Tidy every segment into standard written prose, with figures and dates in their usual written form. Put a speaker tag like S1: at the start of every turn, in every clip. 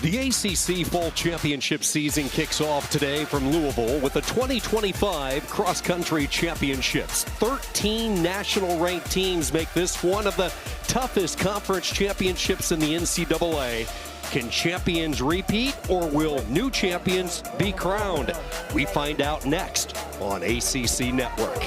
S1: The ACC Fall Championship season kicks off today from Louisville with the 2025 Cross Country Championships. 13 national-ranked teams make this one of the toughest conference championships in the NCAA. Can champions repeat, or will new champions be crowned? We find out next on ACC Network.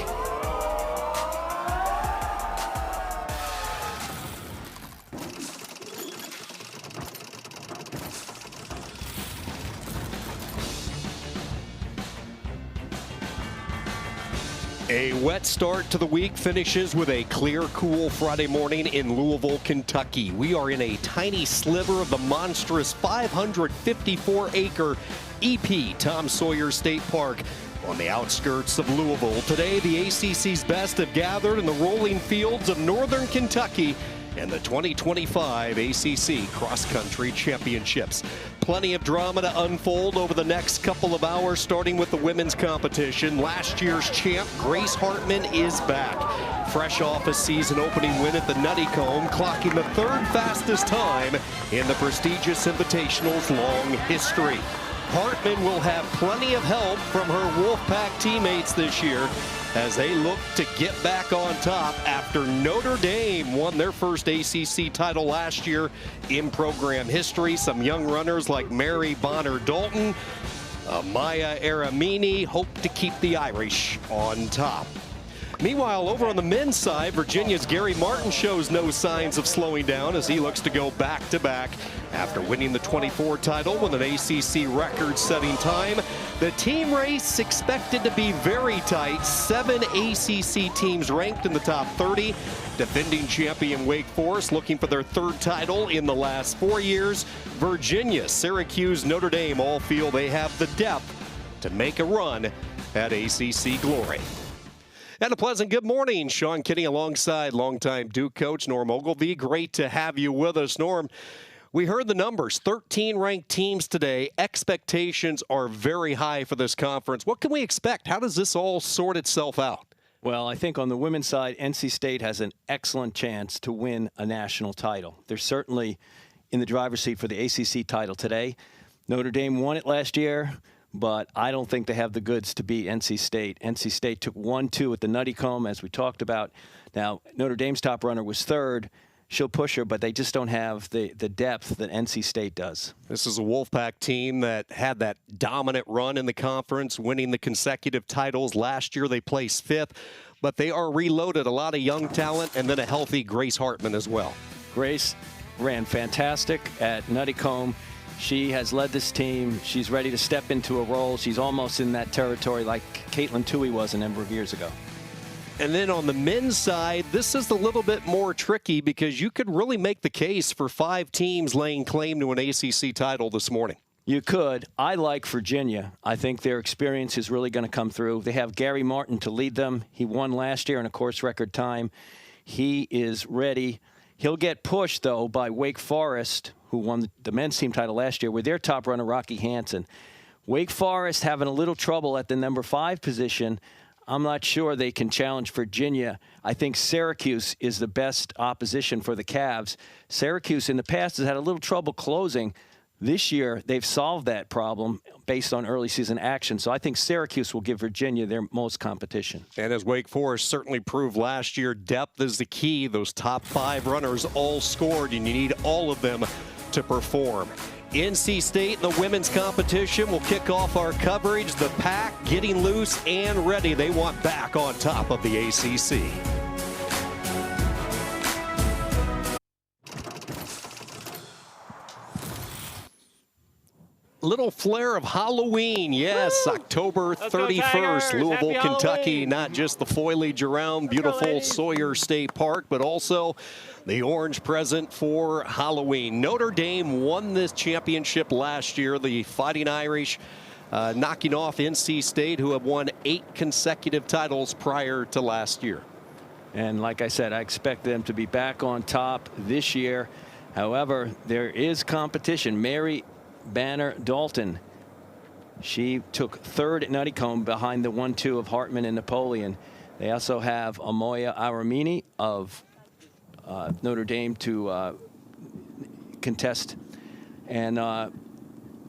S1: A wet start to the week finishes with a clear, cool Friday morning in Louisville, Kentucky. We are in a tiny sliver of the monstrous 554-acre EP Tom Sawyer State Park on the outskirts of Louisville. Today, the ACC's best have gathered in the rolling fields of northern Kentucky and the 2025 ACC Cross Country Championships. Plenty of drama to unfold over the next couple of hours, starting with the women's competition. Last year's champ, Grace Hartman, is back. Fresh off a season-opening win at the Nutty Comb, clocking the third fastest time in the prestigious Invitational's long history. Hartman will have plenty of help from her Wolfpack teammates this year as they look to get back on top after Notre Dame won their first ACC title last year in program history. Some young runners like Mary Bonner-Dalton, Maya Aramini hope to keep the Irish on top. Meanwhile, over on the men's side, Virginia's Gary Martin shows no signs of slowing down as he looks to go back-to-back after winning the 24 title with an ACC record-setting time. The team race expected to be very tight. 7 ACC teams ranked in the top 30. Defending champion Wake Forest looking for their third title in the last 4 years. Virginia, Syracuse, Notre Dame all feel they have the depth to make a run at ACC glory. And a pleasant good morning. Sean Kinney alongside longtime Duke coach Norm Ogilvie. Great to have you with us, Norm. We heard the numbers, 13 ranked teams today. Expectations are very high for this conference. What can we expect? How does this all sort itself out?
S2: Well, I think on the women's side, NC State has an excellent chance to win a national title. They're certainly in the driver's seat for the ACC title today. Notre Dame won it last year, but I don't think they have the goods to beat NC State. NC State took 1-2 at the Nutty Comb, as we talked about. Now, Notre Dame's top runner was third. She'll push her, but they just don't have the depth that NC State does.
S1: This is a Wolfpack team that had that dominant run in the conference, winning the consecutive titles. Last year they placed fifth, but they are reloaded. A lot of young talent and then a healthy Grace Hartman as well.
S2: Grace ran fantastic at Nutty Comb. She has led this team. She's ready to step into a role. She's almost in that territory like Caitlin Toohey was a number of years ago.
S1: And then on the men's side, this is a little bit more tricky because you could really make the case for 5 teams laying claim to an ACC title this morning.
S2: You could. I like Virginia. I think their experience is really going to come through. They have Gary Martin to lead them. He won last year in a course record time. He is ready. He'll get pushed, though, by Wake Forest, who won the men's team title last year, with their top runner, Rocky Hansen. Wake Forest having a little trouble at the number 5 position. I'm not sure they can challenge Virginia. I think Syracuse is the best opposition for the Cavs. Syracuse in the past has had a little trouble closing. This year, they've solved that problem based on early season action. So I think Syracuse will give Virginia their most competition.
S1: And as Wake Forest certainly proved last year, depth is the key. Those top 5 runners all scored, and you need all of them to perform. NC State, the women's competition, will kick off our coverage. The Pack getting loose and ready. They want back on top of the ACC. Little flare of Halloween. Yes, woo! October 31st, Louisville, Kentucky. Not just the foliage around beautiful Sawyer State Park, but also the orange present for Halloween. Notre Dame won this championship last year. The Fighting Irish knocking off NC State, who have won 8 consecutive titles prior to last year.
S2: And like I said, I expect them to be back on top this year. However, there is competition. Mary Banner-Dalton, she took 3rd at Nutty Comb behind the 1-2 of Hartman and Napoleon. They also have Amoya Aramini of Notre Dame to contest. And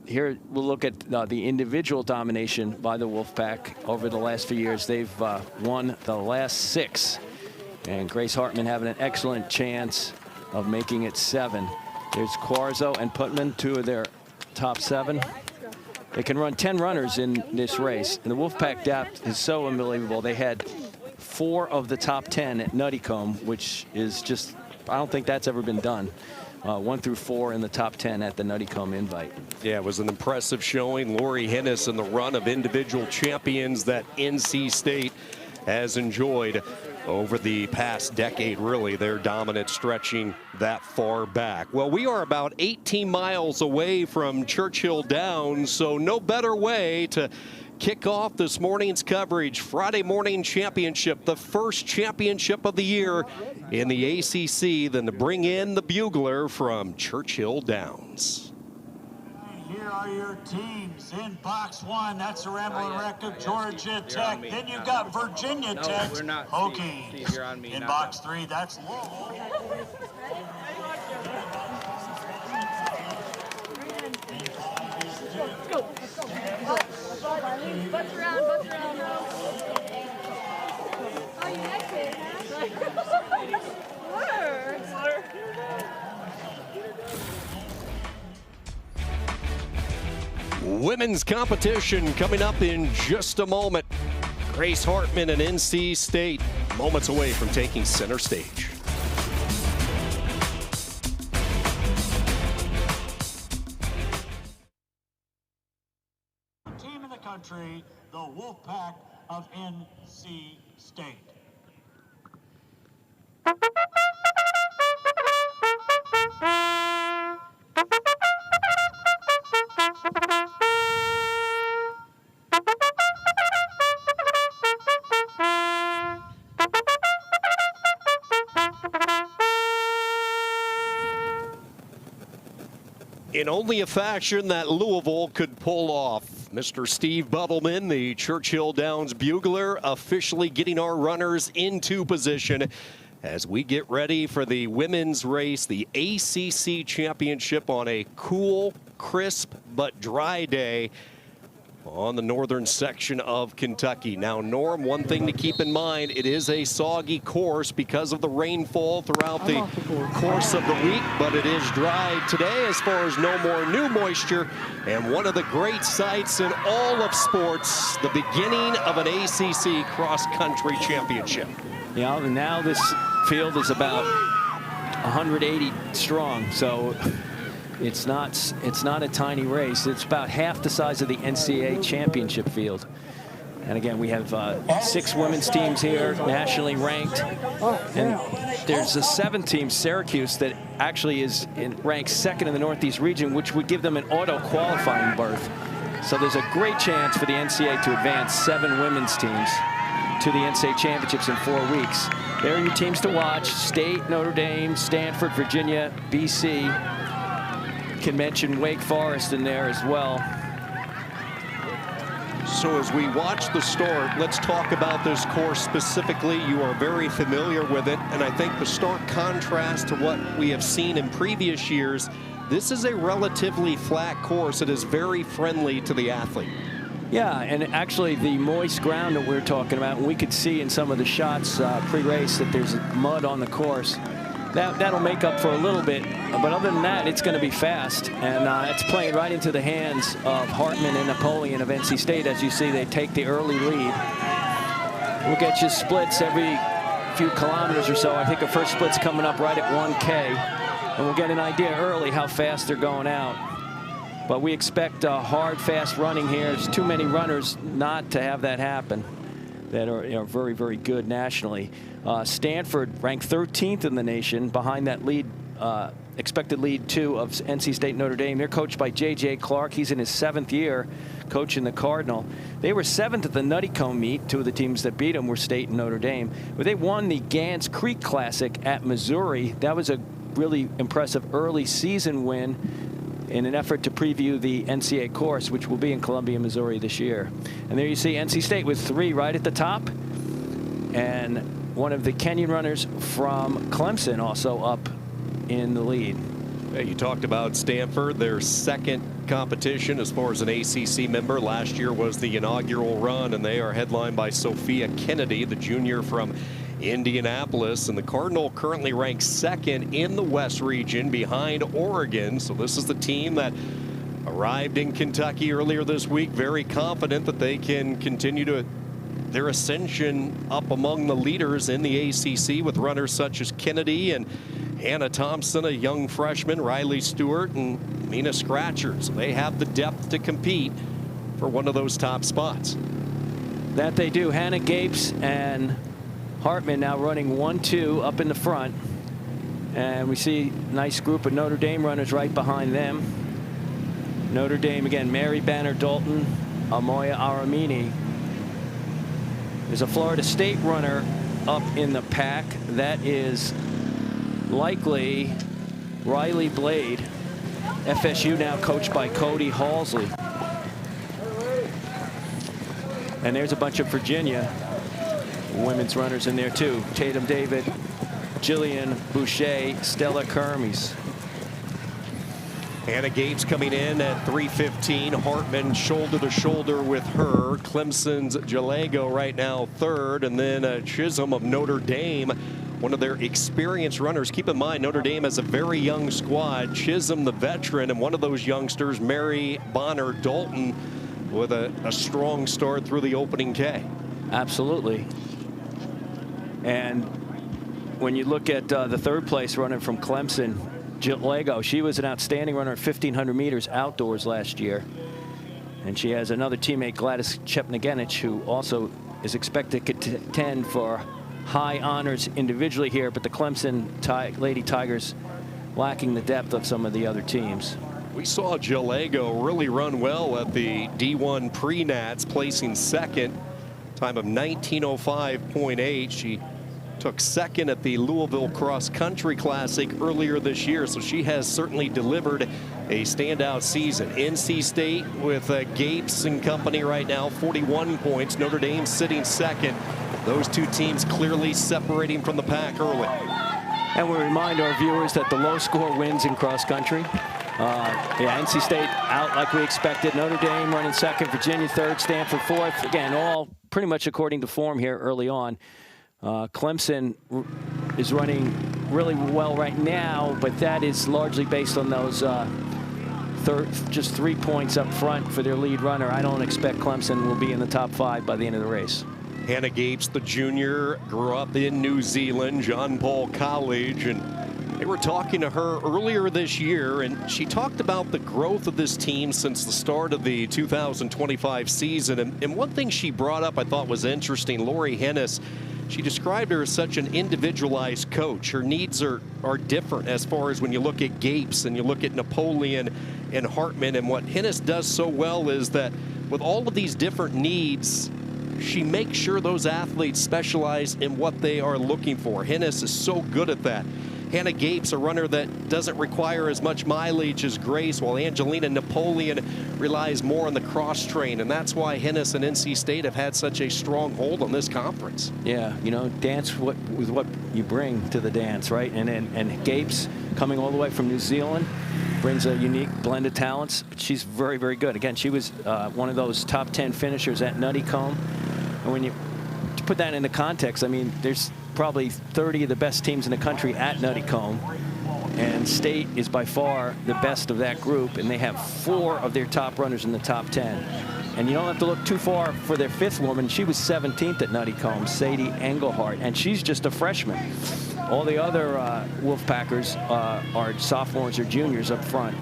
S2: here we'll look at the individual domination by the Wolfpack over the last few years. They've won the last 6. And Grace Hartman having an excellent chance of making it 7. There's Quarzo and Putman, 2 of their top 7. They can run 10 runners in this race. And the Wolfpack depth is so unbelievable. They had 4 of the top 10 at Nuttycombe, which is just, I don't think that's ever been done. 1 through 4 in the top 10 at the Nuttycombe Invite.
S1: Yeah, it was an impressive showing. Lori Hennis in the run of individual champions that NC State has enjoyed over the past decade. Really, their dominance stretching that far back. Well, we are about 18 miles away from Churchill Downs, so no better way to kick off this morning's coverage. Friday morning championship, the first championship of the year in the ACC, than to bring in the bugler from Churchill Downs.
S3: Here are your teams in box 1. That's the Ramblin' Wreck of Georgia Tech. Then you've got Virginia Tech's Hokies. In box 3, that's Louisville.
S4: Butts around. Oh, you like it, huh?
S1: Women's competition coming up in just a moment. Grace Hartman and NC State moments away from taking center stage.
S3: Team in the country, the Wolfpack of NC State.
S1: In only a fashion that Louisville could pull off. Mr. Steve Bubbleman, the Churchill Downs bugler, officially getting our runners into position as we get ready for the women's race, the ACC championship, on a cool, crisp, but dry day on the northern section of Kentucky. Now, Norm, one thing to keep in mind, it is a soggy course because of the rainfall throughout the course of the week, but it is dry today as far as no more new moisture. And one of the great sights in all of sports, the beginning of an ACC cross-country championship.
S2: Yeah, and now this field is about 180 strong, so it's not a tiny race. It's about half the size of the NCAA championship field. And again, we have 6 women's teams here, nationally ranked. And there's a 7th team, Syracuse, that actually is ranked 2nd in the Northeast region, which would give them an auto qualifying berth. So there's a great chance for the NCAA to advance 7 women's teams to the NCAA championships in 4 weeks. There are your teams to watch: State, Notre Dame, Stanford, Virginia, BC. Can mention Wake Forest in there as well.
S1: So as we watch the start, let's talk about this course specifically. You are very familiar with it, and I think the stark contrast to what we have seen in previous years, this is a relatively flat course. It is very friendly to the athlete.
S2: Yeah, and actually the moist ground that we're talking about, and we could see in some of the shots pre-race that there's mud on the course. That'll make up for a little bit, but other than that, it's going to be fast, and it's playing right into the hands of Hartman and Napoleon of NC State. As you see, they take the early lead. We'll get you splits every few kilometers or so. I think the first split's coming up right at 1K, and we'll get an idea early how fast they're going out. But we expect hard, fast running here. There's too many runners not to have that happen that are very, very good nationally. Stanford ranked 13th in the nation behind that lead, expected lead 2 of NC State Notre Dame. They're coached by J.J. Clark. He's in his 7th year coaching the Cardinal. They were 7th at the Nuttycombe meet. 2 of the teams that beat them were State and Notre Dame. But they won the Gans Creek Classic at Missouri. That was a really impressive early season win in an effort to preview the NCAA course, which will be in Columbia, Missouri this year. And there you see NC State with 3 right at the top. And one of the Kenyan runners from Clemson also up in the lead.
S1: You talked about Stanford, their 2nd competition as far as an ACC member. Last year was the inaugural run, and they are headlined by Sophia Kennedy, the junior from Indianapolis. And the Cardinal currently ranks second in the West region behind Oregon. So this is the team that arrived in Kentucky earlier this week, very confident that they can continue their ascension up among the leaders in the ACC with runners such as Kennedy and Hannah Thompson, a young freshman, Riley Stewart, and Mina Scratcher. So they have the depth to compete for one of those top spots.
S2: That they do. Hannah Gapes and Hartman now running 1-2 up in the front. And we see a nice group of Notre Dame runners right behind them. Notre Dame again, Mary Banner Dalton, Amoya Aramini. There's a Florida State runner up in the pack. That is likely Riley Blade. FSU now coached by Cody Halsley. And there's a bunch of Virginia women's runners in there too. Tatum David, Jillian Boucher, Stella Kermes.
S1: Hannah Gapes coming in at 3:15. Hartman shoulder to shoulder with her. Clemson's Jalego right now third, and then Chisholm of Notre Dame, one of their experienced runners. Keep in mind, Notre Dame has a very young squad. Chisholm, the veteran, and one of those youngsters, Mary Bonner Dalton, with a strong start through the opening K.
S2: Absolutely. And when you look at the third place runner from Clemson, Jalego, she was an outstanding runner at 1,500 meters outdoors last year. And she has another teammate, Gladys Chepnagenic, who also is expected to contend for high honors individually here, but the Clemson Lady Tigers lacking the depth of some of the other teams.
S1: We saw Jalego really run well at the D1 pre-nats, placing second, time of 19:05.8. She took second at the Louisville Cross Country Classic earlier this year, so she has certainly delivered a standout season. NC State with Gapes and company right now, 41 points. Notre Dame sitting second. Those two teams clearly separating from the pack early.
S2: And we remind our viewers that the low score wins in cross country. Yeah, NC State out like we expected. Notre Dame running second, Virginia third, Stanford fourth. Again, all pretty much according to form here early on. Clemson is running really well right now, but that is largely based on those just 3 points up front for their lead runner. I don't expect Clemson will be in the top 5 by the end of the race.
S1: Hannah Gapes, the junior, grew up in New Zealand, John Paul College, and they were talking to her earlier this year, and she talked about the growth of this team since the start of the 2025 season. And one thing she brought up I thought was interesting. Lori Hennis, she described her as such an individualized coach. Her needs are different as far as when you look at Gapes and you look at Napoleon and Hartman. And what Hennis does so well is that with all of these different needs, she makes sure those athletes specialize in what they are looking for. Hennis is so good at that. Hannah Gapes, a runner that doesn't require as much mileage as Grace, while Angelina Napoleon relies more on the cross train, and that's why Hennis and NC State have had such a strong hold on this conference.
S2: Yeah, you know, dance with what you bring to the dance, right? And Gapes, coming all the way from New Zealand, brings a unique blend of talents. But she's very, very good. Again, she was one of those top 10 finishers at Nuttycombe. And when you put that into context, I mean, there's probably 30 of the best teams in the country at Nuttycombe, and State is by far the best of that group, and they have 4 of their top runners in the top 10. And you don't have to look too far for their 5th woman. She was 17th at Nuttycombe, Sadie Engelhardt, and she's just a freshman. All the other Wolfpackers are sophomores or juniors up front.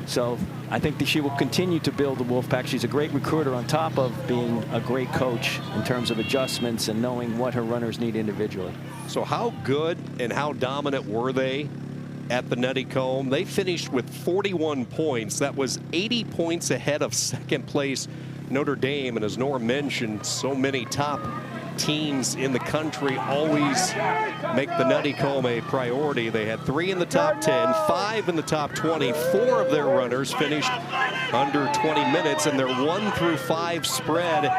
S2: So I think that she will continue to build the Wolfpack. She's a great recruiter on top of being a great coach in terms of adjustments and knowing what her runners need individually.
S1: So how good and how dominant were they at the Nuttycombe? They finished with 41 points. That was 80 points ahead of second place Notre Dame. And as Nora mentioned, so many top teams in the country always make the Nuttycombe a priority. They had 3 in the top 10, 5 in the top 20. 4 of their runners finished under 20 minutes, and their 1 through 5 spread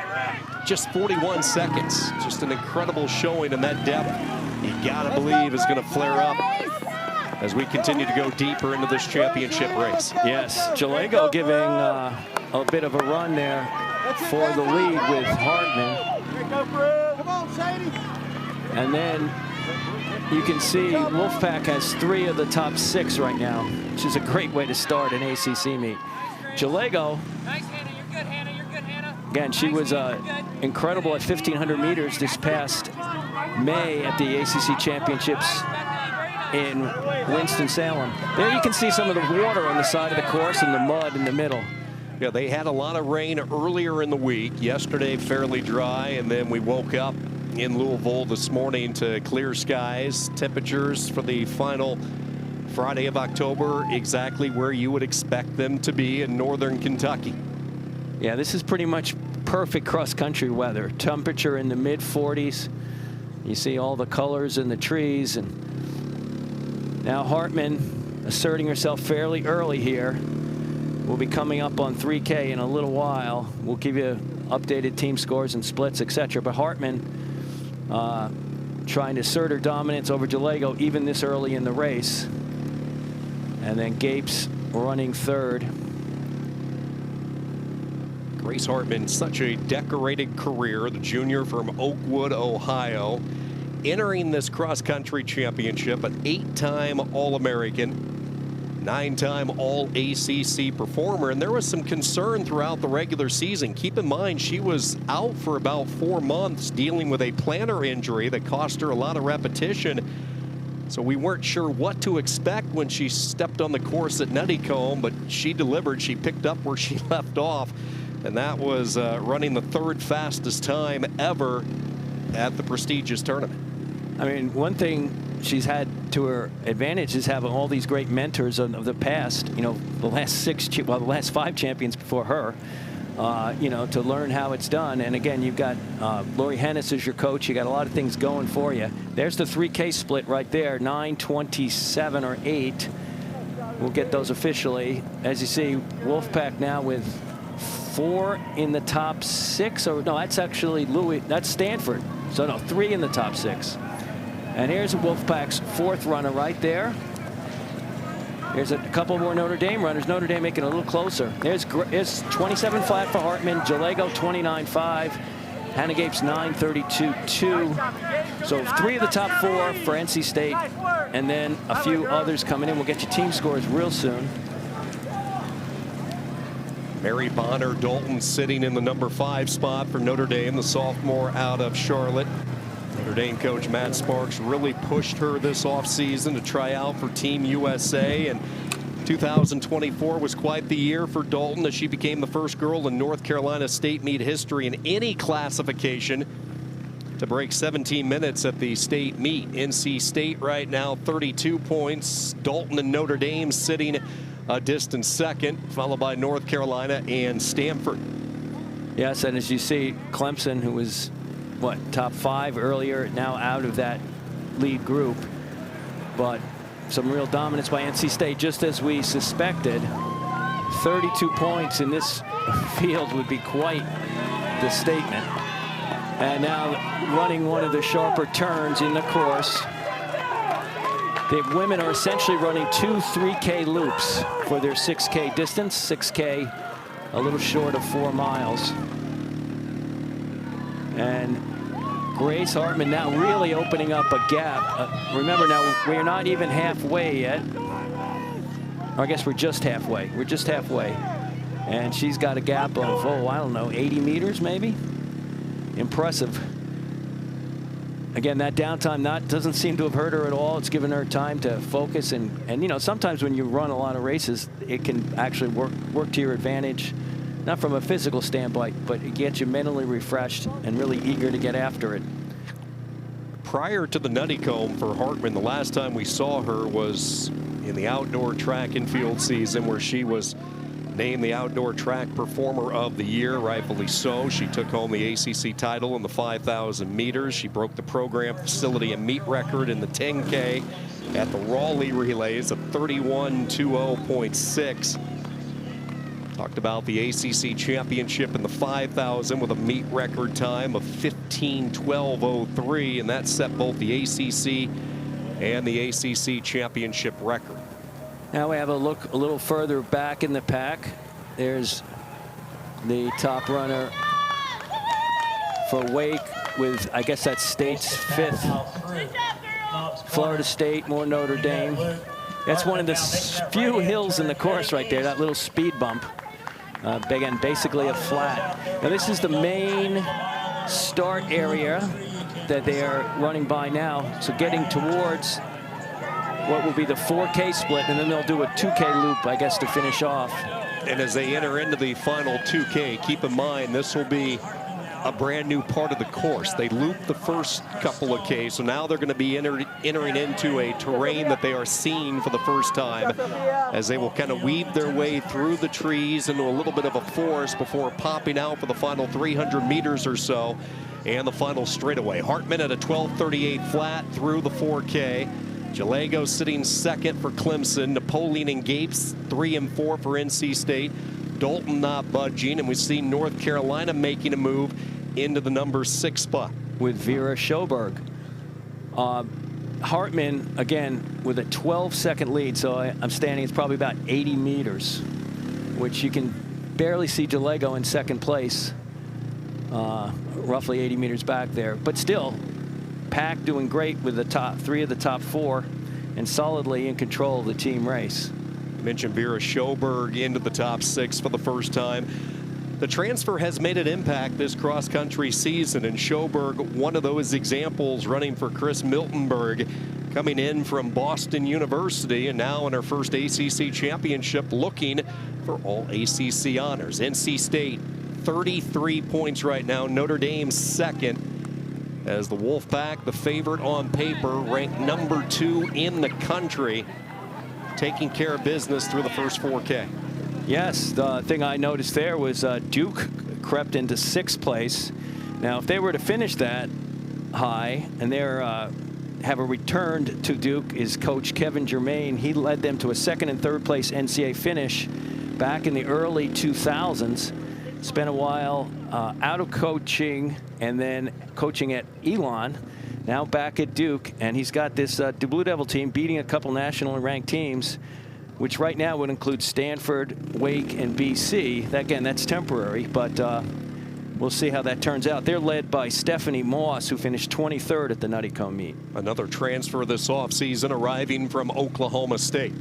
S1: just 41 seconds. Just an incredible showing, and that depth, you gotta believe, is gonna flare up as we continue to go deeper into this championship race.
S2: Yes, Jalego giving a bit of a run there for the lead with Hartman.
S5: Come on, Sadie.
S2: And then you can see Wolfpack has 3 of the top 6 right now, which is a great way to start an ACC meet. Jalego,
S6: Nice, Hannah. You're good, Hannah. You're good, Hannah.
S2: again, she was incredible at 1,500 meters this past May at the ACC Championships in Winston-Salem. There you can see some of the water on the side of the course and the mud in the middle.
S1: Yeah, they had a lot of rain earlier in the week. Yesterday, fairly dry, and then we woke up in Louisville this morning to clear skies. Temperatures for the final Friday of October, exactly where you would expect them to be in northern Kentucky.
S2: Yeah, this is pretty much perfect cross-country weather. Temperature in the mid-40s. You see all the colors in the trees. And now Hartman asserting herself fairly early here. We'll be coming up on 3K in a little while. We'll give you updated team scores and splits, etc. But Hartman trying to assert her dominance over Jalego even this early in the race. And then Gapes running third.
S1: Grace Hartman, such a decorated career, the junior from Oakwood, Ohio, entering this cross-country championship, an 8-time All-American, 9-time All-ACC performer, and there was some concern throughout the regular season. Keep in mind, she was out for about 4 months dealing with a plantar injury that cost her a lot of repetition. So we weren't sure what to expect when she stepped on the course at Nuttycombe, but she delivered. She picked up where she left off, and that was running the 3rd fastest time ever at the prestigious tournament.
S2: I mean, one thing she's had to her advantage is having all these great mentors of the past. You know, the last 5 champions before her. You know, to learn how it's done. And again, you've got Lori Hennis as your coach. You got a lot of things going for you. There's the 3K split right there, 9:27 or 8. We'll get those officially. As you see, Wolfpack now with 4 in the top 6. Or no, that's actually that's Stanford. So no, 3 in the top 6. And here's Wolfpack's 4th runner right there. There's a couple more Notre Dame runners. Notre Dame making it a little closer. There's 27 flat for Hartman. Jalego 29.5. Hannah Gapes 9:32.2. So 3 of the top 4 for NC State, and then a few others coming in. We'll get you team scores real soon.
S1: Mary Bonner Dalton sitting in the number 5 spot for Notre Dame, the sophomore out of Charlotte. Notre Dame coach Matt Sparks really pushed her this offseason to try out for Team USA, and 2024 was quite the year for Dalton as she became the first girl in North Carolina state meet history in any classification to break 17 minutes at the state meet. NC State right now 32 points. Dalton and Notre Dame sitting a distant second, followed by North Carolina and Stanford.
S2: Yes, and as you see, Clemson, who was top 5 earlier, now out of that lead group, but some real dominance by NC State, just as we suspected. 32 points in this field would be quite the statement. And now running one of the sharper turns in the course. The women are essentially running 2 3K loops for their 6K distance. 6K a little short of 4 miles. And Grace Hartman now really opening up a gap. Remember now, we're not even halfway yet. Or I guess we're just halfway. We're just halfway. And she's got a gap of, I don't know, 80 meters maybe? Impressive. Again, that downtime doesn't seem to have hurt her at all. It's given her time to focus. And you know, sometimes when you run a lot of races, it can actually work to your advantage. Not from a physical standpoint, but it gets you mentally refreshed and really eager to get after it.
S1: Prior to the Nuttycombe for Hartman, the last time we saw her was in the outdoor track and field season, where she was named the Outdoor Track Performer of the Year, rightfully so. She took home the ACC title in the 5,000 meters. She broke the program facility and meet record in the 10K at the Raleigh Relays of 31:20.6. Talked about the ACC championship in the 5,000 with a meet record time of 15:12.03, and that set both the ACC and the ACC championship record.
S2: Now we have a look a little further back in the pack. There's the top runner for Wake with, I guess that's state's 5th. Florida State, more Notre Dame. That's one of the few hills in the course right there, that little speed bump. Again, basically a flat. Now this is the main start area that they are running by now. So getting towards what will be the 4K split, and then they'll do a 2K loop, I guess, to finish off.
S1: And as they enter into the final 2K, keep in mind this will be a brand new part of the course. They looped the first couple of Ks, so now they're going to be entering into a terrain that they are seeing for the first time, as they will kind of weave their way through the trees into a little bit of a forest before popping out for the final 300 meters or so and the final straightaway. Hartman at a 12:38 flat through the 4K. Jalego sitting second for Clemson. Napoleon and Gapes 3 and 4 for NC State. Dalton not budging, and we see North Carolina making a move into the number 6 spot
S2: with Vera Schoberg. Hartman again with a 12-second lead, so I'm standing, it's probably about 80 meters, which you can barely see Jalego in second place, roughly 80 meters back there, but still Pack doing great with the top 3 of the top 4 and solidly in control of the team race.
S1: Mentioned Vera Schoberg into the top 6 for the first time. The transfer has made an impact this cross-country season, and Schoberg, one of those examples, running for Chris Miltenberg, coming in from Boston University, and now in her first ACC championship, looking for all ACC honors. NC State 33 points right now. Notre Dame second, as the Wolfpack, the favorite on paper, ranked number 2 in the country, taking care of business through the first 4K.
S2: Yes, the thing I noticed there was Duke crept into 6th place. Now, if they were to finish that high, and they're have a returned to Duke is Coach Kevin Germain. He led them to a 2nd and 3rd place NCAA finish back in the early 2000s. Spent a while out of coaching and then coaching at Elon. Now back at Duke, and he's got this Blue Devil team beating a couple nationally ranked teams, which right now would include Stanford, Wake, and BC. Again, that's temporary, but we'll see how that turns out. They're led by Stephanie Moss, who finished 23rd at the Nutty Cone meet.
S1: Another transfer this offseason arriving from Oklahoma State.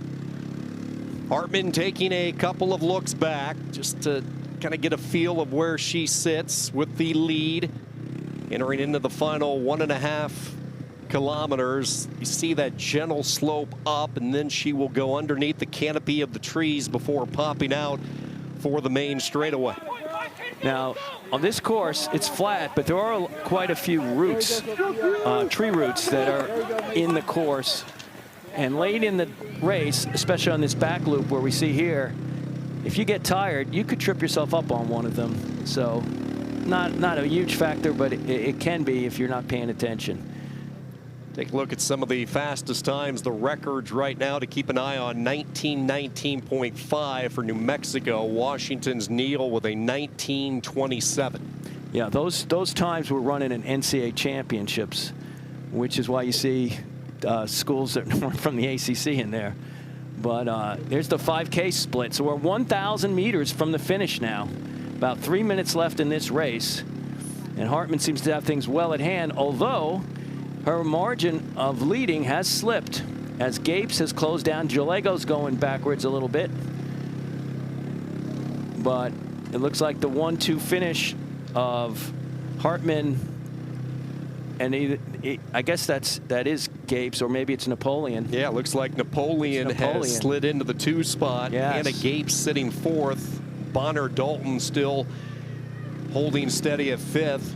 S1: Hartman taking a couple of looks back just to kind of get a feel of where she sits with the lead. Entering into the final 1.5 kilometers, you see that gentle slope up, and then she will go underneath the canopy of the trees before popping out for the main straightaway.
S2: Now, on this course, it's flat, but there are quite a few roots, tree roots that are in the course. And late in the race, especially on this back loop where we see here, if you get tired, you could trip yourself up on one of them. So not a huge factor, but it can be if you're not paying attention.
S1: Take a look at some of the fastest times, the records right now to keep an eye on. 19:19.5 for New Mexico. Washington's Neal with a 19:27.
S2: Yeah, those times were running in NCAA championships, which is why you see schools that weren't from the ACC in there. But there's the 5K split. So we're 1,000 meters from the finish now. About 3 minutes left in this race. And Hartman seems to have things well at hand, although her margin of leading has slipped as Gapes has closed down. Jalego's going backwards a little bit. But it looks like the 1-2 finish of Hartman, and I guess that is Gapes, or maybe it's Napoleon.
S1: Yeah, it looks like Napoleon has slid into the 2 spot.
S2: Yes.
S1: Anna Gapes sitting 4th. Bonner Dalton still holding steady at 5th.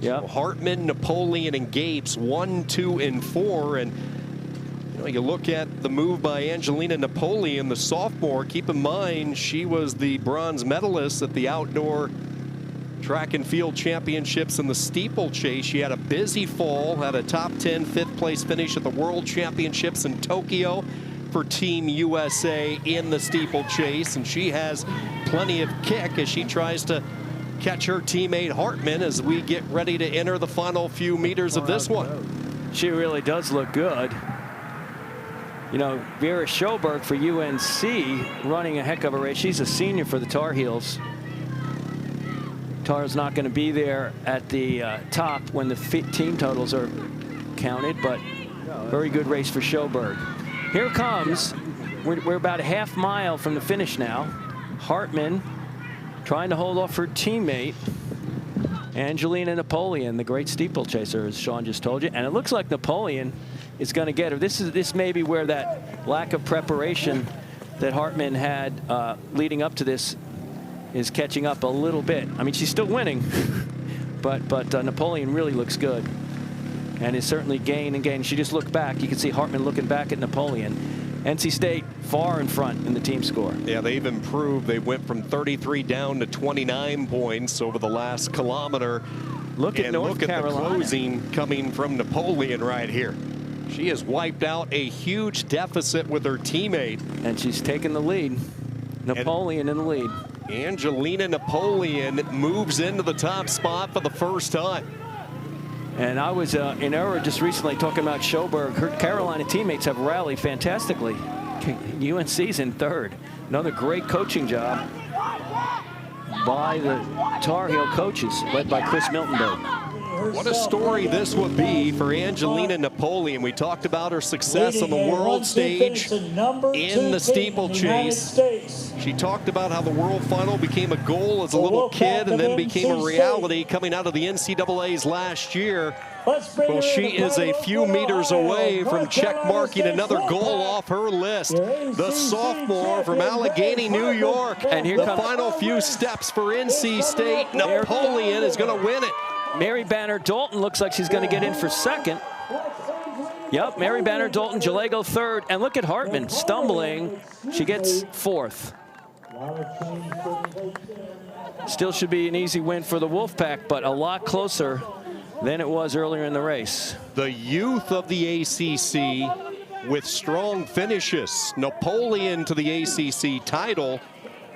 S2: Yeah,
S1: so Hartman, Napoleon, and Gapes 1, 2, and 4. And you look at the move by Angelina Napoleon, the sophomore. Keep in mind she was the bronze medalist at the outdoor track and field championships in the steeplechase. She had a busy fall, had a top 10 5th place finish at the World Championships in Tokyo for Team USA in the steeplechase, and she has plenty of kick as she tries to catch her teammate Hartman as we get ready to enter the final few meters of this one.
S2: She really does look good. You know, Vera Schoberg for UNC running a heck of a race. She's a senior for the Tar Heels. Tar's not going to be there at the top when the team totals are counted, but very good race for Schoberg. Here comes, we're about a half mile from the finish now. Hartman trying to hold off her teammate, Angelina Napoleon, the great steeplechaser, as Sean just told you. And it looks like Napoleon is going to get her. This may be where that lack of preparation that Hartman had leading up to this is catching up a little bit. I mean, she's still winning, but Napoleon really looks good and is certainly gaining. She just looked back. You can see Hartman looking back at Napoleon. NC State far in front in the team score.
S1: Yeah, they've improved. They went from 33 down to 29 points over the last kilometer.
S2: Look at North Carolina.
S1: The closing coming from Napoleon right here. She has wiped out a huge deficit with her teammate.
S2: And she's taken the lead. Napoleon in the lead.
S1: Angelina Napoleon moves into the top spot for the first time.
S2: And I was in error just recently talking about Schoberg. Her Carolina teammates have rallied fantastically. UNC's in third. Another great coaching job by the Tar Heel coaches, led by Chris Miltenberg.
S1: What a story this would be for Angelina Napoleon. We talked about her success on the world stage in the steeplechase. She talked about how the world final became a goal as a little kid and then became a reality coming out of the NCAAs last year. Well, she is a few meters away from check marking another goal off her list. The sophomore from Allegheny, New York.
S2: And here
S1: the
S2: comes
S1: final few steps for NC State. Napoleon is going to win it.
S2: Mary Banner Dalton looks like she's going to get in for second. Yep, Mary Banner Dalton, Jalego third. And look at Hartman stumbling. She gets fourth. Still should be an easy win for the Wolfpack, but a lot closer than it was earlier in the race.
S1: The youth of the ACC with strong finishes. Napoleon to the ACC title.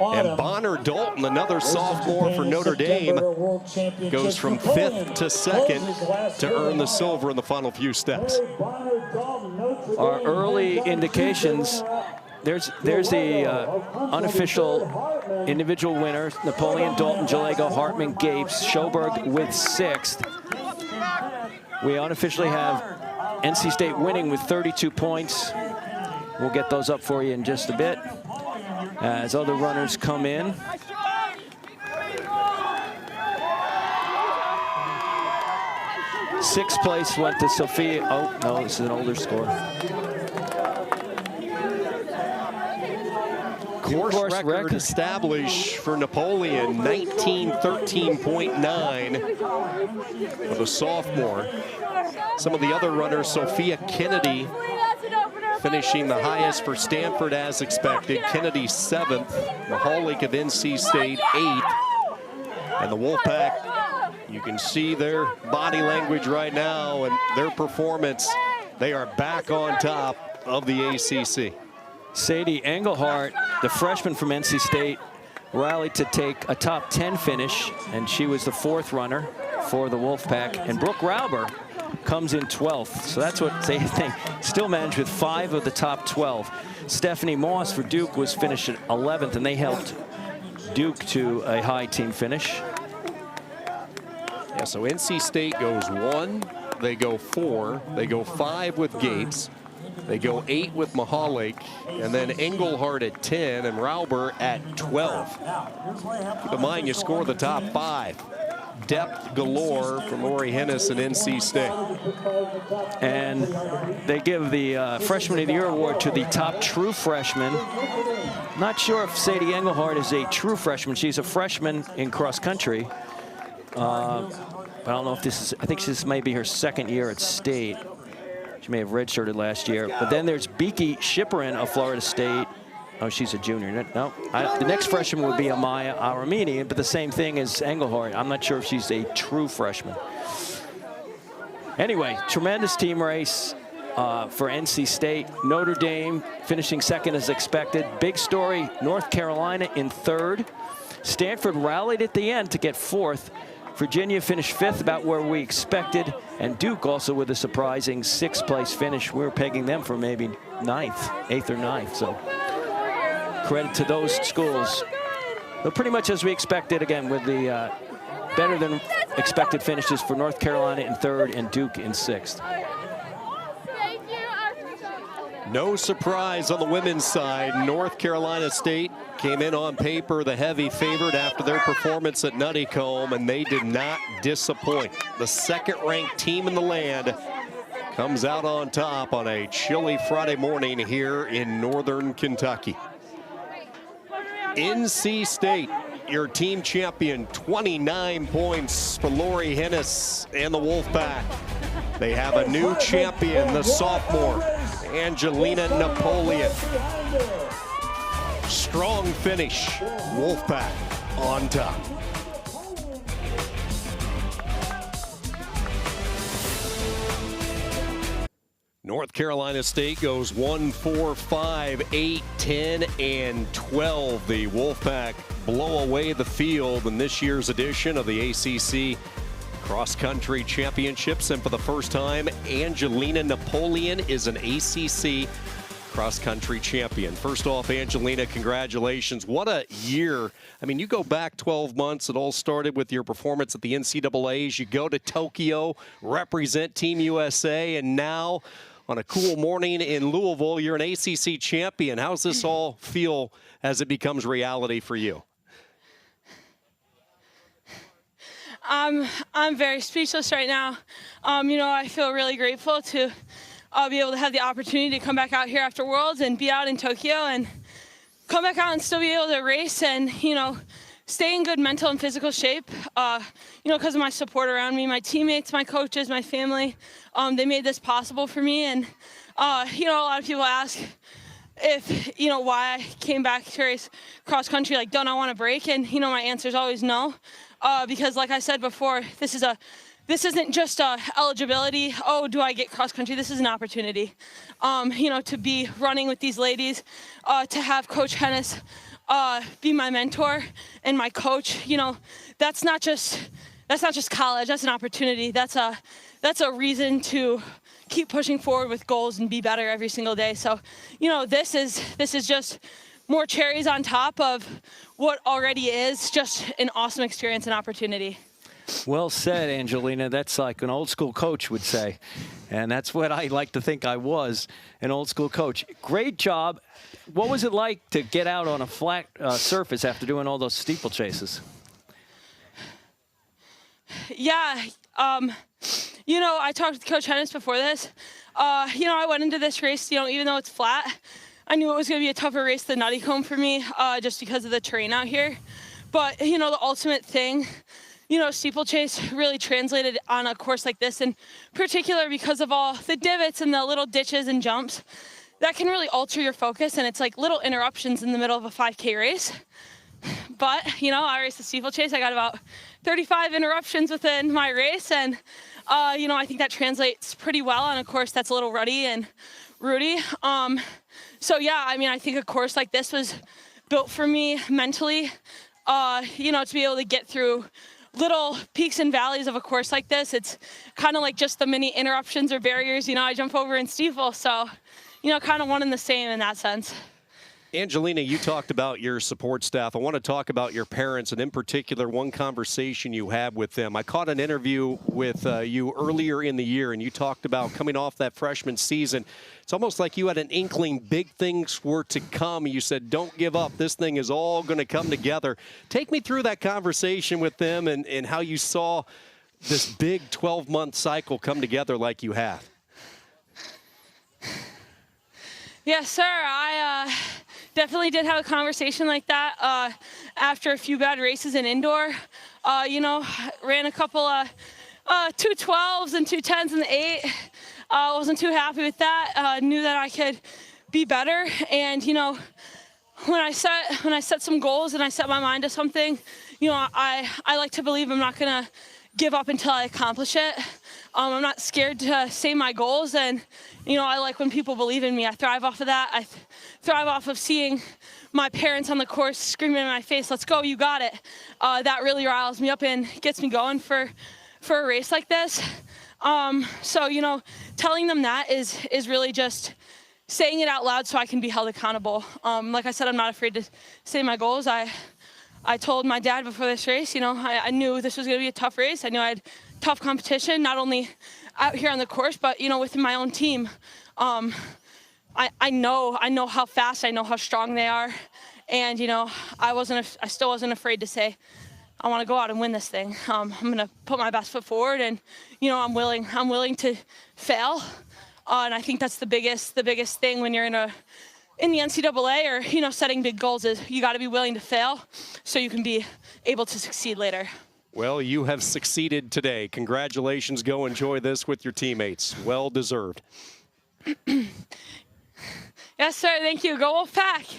S1: And Bonner Dalton, another sophomore for Notre Dame, goes from 5th to 2nd to earn the silver in the final few steps.
S2: Our early indications, there's the unofficial individual winners: Napoleon, Dalton, Jalego, Hartman, Gapes, Schoberg with 6th. We unofficially have NC State winning with 32 points. We'll get those up for you in just a bit as other runners come in. Sixth place went to Sophia. Oh, no, this is an older score.
S1: Course record established for Napoleon, 19:13.9 for the sophomore. Some of the other runners, Sophia Kennedy finishing the highest for Stanford as expected. Kennedy 7th, Mahalik of NC State 8th. And the Wolfpack, you can see their body language right now and their performance. They are back on top of the ACC.
S2: Sadie Engelhardt, the freshman from NC State, rallied to take a top 10 finish, and she was the 4th runner for the Wolfpack. And Brooke Rauber comes in 12th. So that's what they think. Still managed with 5 of the top 12. Stephanie Moss for Duke was finished at 11th, and they helped Duke to a high team finish.
S1: Yeah, so NC State goes 1, they go 4, they go 5 with Gapes, they go 8 with Mahalik, and then Engelhardt at 10 and Rauber at 12. Keep in mind, you score the top 5. Depth galore from Lori Hennis at NC State.
S2: And they give the Freshman of the Year award to the top true freshman. Not sure if Sadie Engelhardt is a true freshman. She's a freshman in cross country. I don't know if this is, I think this may be her 2nd year at State. She may have redshirted last year. But then there's Beaky Schipperin of Florida State. Oh, she's a junior. No, the next freshman would be Amaya Aramini, but the same thing as Engelhardt. I'm not sure if she's a true freshman. Anyway, tremendous team race for NC State. Notre Dame finishing 2nd as expected. Big story, North Carolina in 3rd. Stanford rallied at the end to get 4th. Virginia finished 5th, about where we expected, and Duke also with a surprising 6th place finish. We were pegging them for maybe 9th, 8th or 9th, so credit to those schools. But pretty much as we expected, again, with the better than expected finishes for North Carolina in 3rd and Duke in 6th.
S1: No surprise on the women's side. North Carolina State came in on paper the heavy favorite after their performance at Nuttycombe, and they did not disappoint. The 2nd-ranked team in the land comes out on top on a chilly Friday morning here in northern Kentucky. NC State, your team champion, 29 points for Lori Hennis and the Wolfpack. They have a new champion, the sophomore, Angelina Napoleon. Strong finish, Wolfpack on top. North Carolina State goes 1, 4, 5, 8, 10, and 12. The Wolfpack blow away the field in this year's edition of the ACC Cross-Country Championships. And for the first time, Angelina Napoleon is an ACC cross-country champion. First off, Angelina, congratulations. What a year. I mean, you go back 12 months. It all started with your performance at the NCAAs. You go to Tokyo, represent Team USA, and now on a cool morning in Louisville, you're an ACC champion. How's this all feel as it becomes reality for you?
S7: I'm very speechless right now. You know, I feel really grateful to be able to have the opportunity to come back out here after Worlds and be out in Tokyo and come back out and still be able to race and, you know, stay in good mental and physical shape, you know, because of my support around me, my teammates, my coaches, my family. They made this possible for me. And, you know, a lot of people ask if, you know, why I came back to race cross country, like, don't I want to break? And, you know, my answer is always no, because like I said before, this isn't just eligibility. Oh, do I get cross country? This is an opportunity, you know, to be running with these ladies, to have Coach Hennis be my mentor and my coach. You know, that's not just college. That's an opportunity. That's a reason to keep pushing forward with goals and be better every single day. So, you know, this is just more cherries on top of what already is just an awesome experience and opportunity.
S2: Well said, Angelina. That's like an old school coach would say. And that's what I like to think I was, an old school coach. Great job. What was it like to get out on a flat surface after doing all those steeplechases?
S7: Yeah, you know, I talked with Coach Hennis before this. You know, I went into this race, you know, even though it's flat, I knew it was going to be a tougher race than Nuttycombe for me, just because of the terrain out here. But, you know, the ultimate thing, you know, steeplechase really translated on a course like this, in particular because of all the divots and the little ditches and jumps. That can really alter your focus, and it's like little interruptions in the middle of a 5K race. But, you know, I raced the steeplechase. I got about 35 interruptions within my race, and, you know, I think that translates pretty well on a course that's a little ruddy and rooty. So, yeah, I mean, I think a course like this was built for me mentally, you know, to be able to get through little peaks and valleys of a course like this. It's kind of like just the mini interruptions or barriers, you know, I jump over in steeple. So, you know, kind of one and the same in that sense.
S1: Angelina, you talked about your support staff. I want to talk about your parents, and in particular, one conversation you had with them. I caught an interview with you earlier in the year, and you talked about coming off that freshman season. It's almost like you had an inkling big things were to come. You said, don't give up. This thing is all going to come together. Take me through that conversation with them and how you saw this big 12-month cycle come together like you have.
S7: Yes, sir. I definitely did have a conversation like that after a few bad races in indoor. You know, ran a couple of 212s and 210s in the 8. Wasn't too happy with that. Knew that I could be better. And, you know, when I set some goals and I set my mind to something, you know, I like to believe I'm not going to give up until I accomplish it. I'm not scared to say my goals, and I like when people believe in me. I thrive off of that. I thrive off of seeing my parents on the course screaming in my face, "Let's go, you got it." That really riles me up and gets me going for a race like this. So telling them that is really just saying it out loud so I can be held accountable. Like I said, I'm not afraid to say my goals. I told my dad before this race, I knew this was going to be a tough race. I knew I had tough competition, not only out here on the course, but, within my own team. I know how fast, I know how strong they are. And, I still wasn't afraid to say, I want to go out and win this thing. I'm going to put my best foot forward, and, I'm willing to fail. And I think that's the biggest thing when you're in the NCAA or, setting big goals is you got to be willing to fail so you can be able to succeed later.
S1: Well, you have succeeded today. Congratulations. Go enjoy this with your teammates. Well deserved.
S7: Yes, sir. Thank you. Go Wolfpack.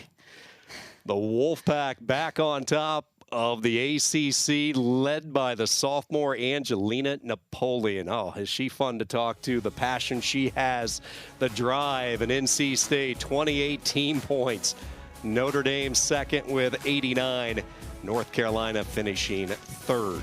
S1: The Wolfpack back on top of the ACC, led by the sophomore Angelina Napoleon. Oh, is she fun to talk to? The passion she has, the drive, and NC State, 28 team points. Notre Dame second with 89. North Carolina finishing third.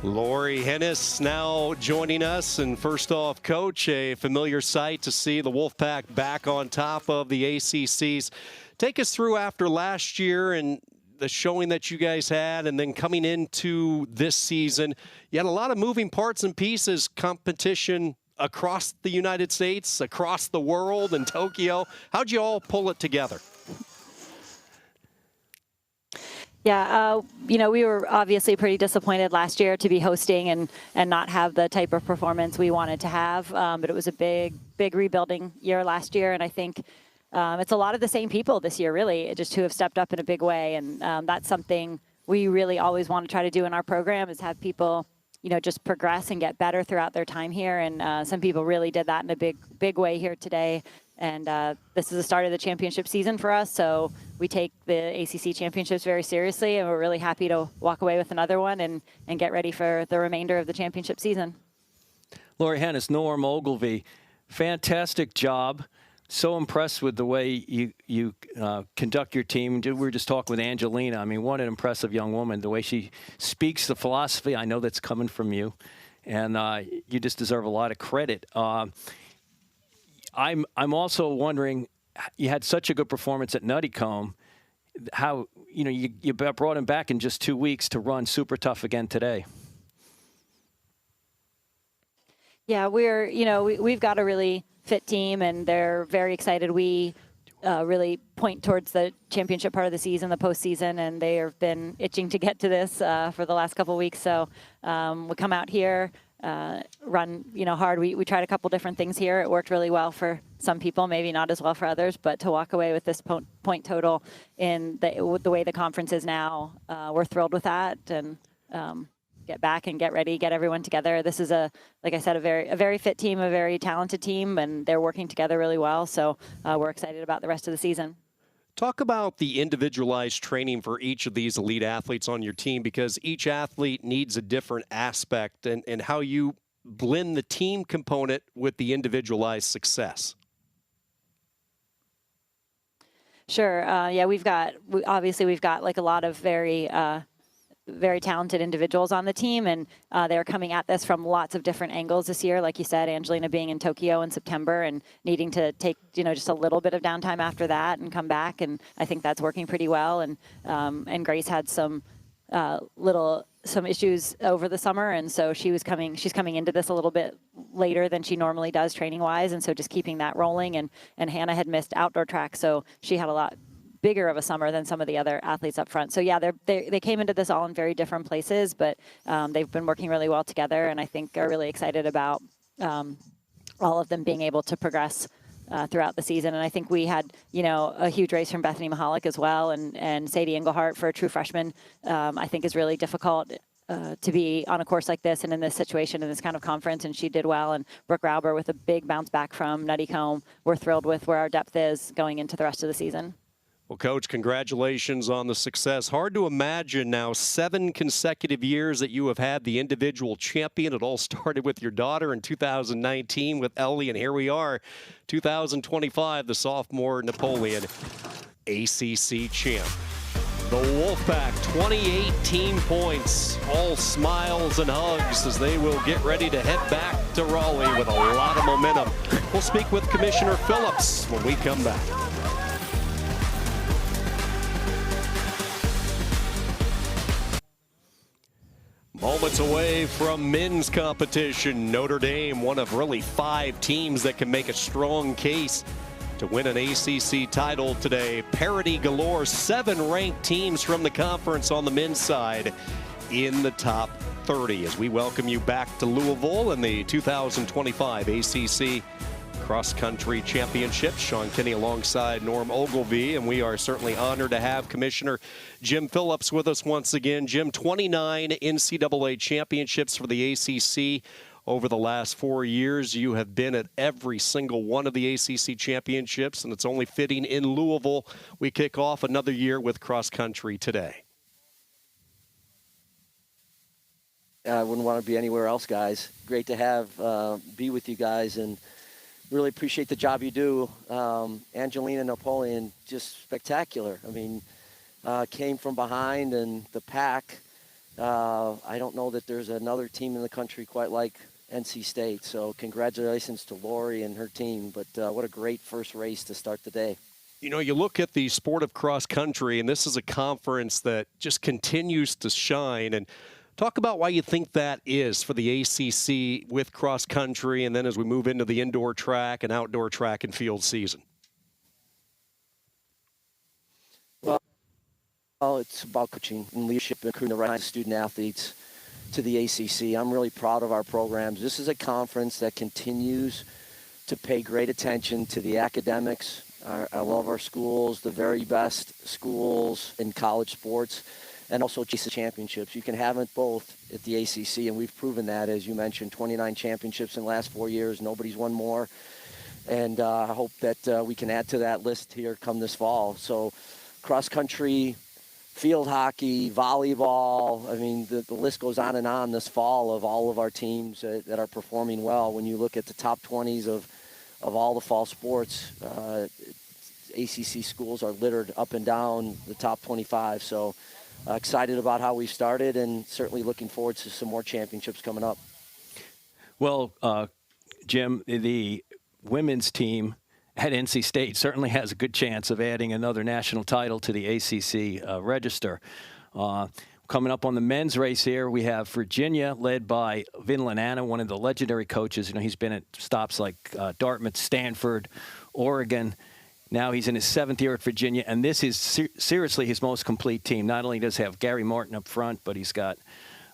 S1: Lori Hennis now joining us. And first off, Coach, a familiar sight to see the Wolfpack back on top of the ACCs. Take us through after last year and the showing that you guys had, and then coming into this season. You had a lot of moving parts and pieces, competition across the United States, across the world, and Tokyo. How'd you all pull it together?
S8: Yeah, we were obviously pretty disappointed last year to be hosting and not have the type of performance we wanted to have. But it was a big rebuilding year last year, and I think it's a lot of the same people this year, really, just who have stepped up in a big way. And that's something we really always want to try to do in our program, is have people, just progress and get better throughout their time here. And some people really did that in a big way here today. And this is the start of the championship season for us. So we take the ACC championships very seriously, and we're really happy to walk away with another one and get ready for the remainder of the championship season.
S2: Lori Hennis, Norm Ogilvie, fantastic job. So impressed with the way you conduct your team. We were just talking with Angelina. I mean, what an impressive young woman. The way she speaks the philosophy, I know that's coming from you. And you just deserve a lot of credit. I'm also wondering, you had such a good performance at Nuttycombe. How, you brought him back in just 2 weeks to run super tough again today.
S8: Yeah, we've got a really fit team, and they're very excited. We really point towards the championship part of the season, the postseason, and they have been itching to get to this for the last couple of weeks. So we come out here, run hard. We tried a couple different things here. It worked really well for some people, maybe not as well for others, but to walk away with this point total in the way the conference is now, we're thrilled with that. And get back and get ready, get everyone together. This is like I said, a very fit team, a very talented team, and they're working together really well. So we're excited about the rest of the season.
S1: Talk about the individualized training for each of these elite athletes on your team, because each athlete needs a different aspect, and how you blend the team component with the individualized success.
S8: Sure. Yeah, we've got like a lot of very talented individuals on the team, and they're coming at this from lots of different angles this year. Like you said, Angelina being in Tokyo in September and needing to take, just a little bit of downtime after that and come back. And I think that's working pretty well. And Grace had some issues over the summer. And so she's coming into this a little bit later than she normally does training wise. And so just keeping that rolling, and Hannah had missed outdoor track. So she had a lot bigger of a summer than some of the other athletes up front. So yeah, they came into this all in very different places, but they've been working really well together, and I think are really excited about all of them being able to progress throughout the season. And I think we had, a huge race from Bethany Mahalik as well, and Sadie Englehart for a true freshman, I think is really difficult to be on a course like this and in this situation, in this kind of conference, and she did well. And Brooke Rauber with a big bounce back from Nuttycombe. We're thrilled with where our depth is going into the rest of the season.
S1: Well, Coach, congratulations on the success. Hard to imagine now 7 consecutive years that you have had the individual champion. It all started with your daughter in 2019 with Ellie, and here we are, 2025, the sophomore Napoleon ACC champ. The Wolfpack, 28 team points, all smiles and hugs as they will get ready to head back to Raleigh with a lot of momentum. We'll speak with Commissioner Phillips when we come back. Moments away from men's competition, Notre Dame, one of really 5 teams that can make a strong case to win an ACC title today. Parity galore, 7 ranked teams from the conference on the men's side in the top 30. As we welcome you back to Louisville in the 2025 ACC Cross-Country Championships. Sean Kinney alongside Norm Ogilvie, and we are certainly honored to have Commissioner Jim Phillips with us once again. Jim, 29 NCAA championships for the ACC. Over the last 4 years, you have been at every single one of the ACC championships, and it's only fitting in Louisville we kick off another year with cross-country today.
S9: I wouldn't want to be anywhere else, guys. Great to be with you guys, and really appreciate the job you do. Angelina Napoleon, just spectacular. I mean, came from behind, and the pack, I don't know that there's another team in the country quite like NC State. So congratulations to Lori and her team. But what a great first race to start the day.
S1: You know, you look at the sport of cross country, and this is a conference that just continues to shine. And talk about why you think that is for the ACC with cross country, and then as we move into the indoor track and outdoor track and field season.
S9: Well, it's about coaching and leadership and recruiting the right student athletes to the ACC. I'm really proud of our programs. This is a conference that continues to pay great attention to the academics. I love our schools, the very best schools in college sports, and also chase the championships. You can have it both at the ACC, and we've proven that, as you mentioned, 29 championships in the last 4 years. Nobody's won more. And I hope that we can add to that list here come this fall. So cross-country, field hockey, volleyball, I mean, the list goes on and on this fall of all of our teams that are performing well. When you look at the top 20s of all the fall sports, ACC schools are littered up and down the top 25. So excited about how we started, and certainly looking forward to some more championships coming up.
S2: Well, Jim, the women's team at NC State certainly has a good chance of adding another national title to the ACC register. Coming up on the men's race here, we have Virginia, led by Vin Lananna, one of the legendary coaches. You know, he's been at stops like Dartmouth, Stanford, Oregon. Now he's in his 7th year at Virginia, and this is seriously his most complete team. Not only does he have Gary Martin up front, but he's got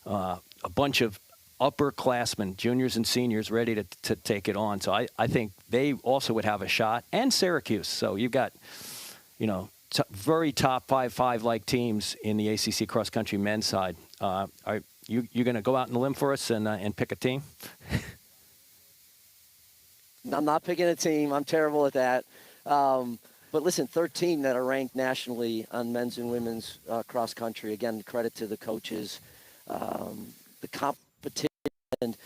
S2: a bunch of upperclassmen, juniors and seniors, ready to take it on. So I think they also would have a shot. And Syracuse. So you've got, you know, very top 5 like teams in the ACC cross-country men's side. Are you going to go out on a limb for us and pick a team?
S9: I'm not picking a team. I'm terrible at that. But listen, 13 that are ranked nationally on men's and women's cross-country. Again, credit to the coaches. The competition, and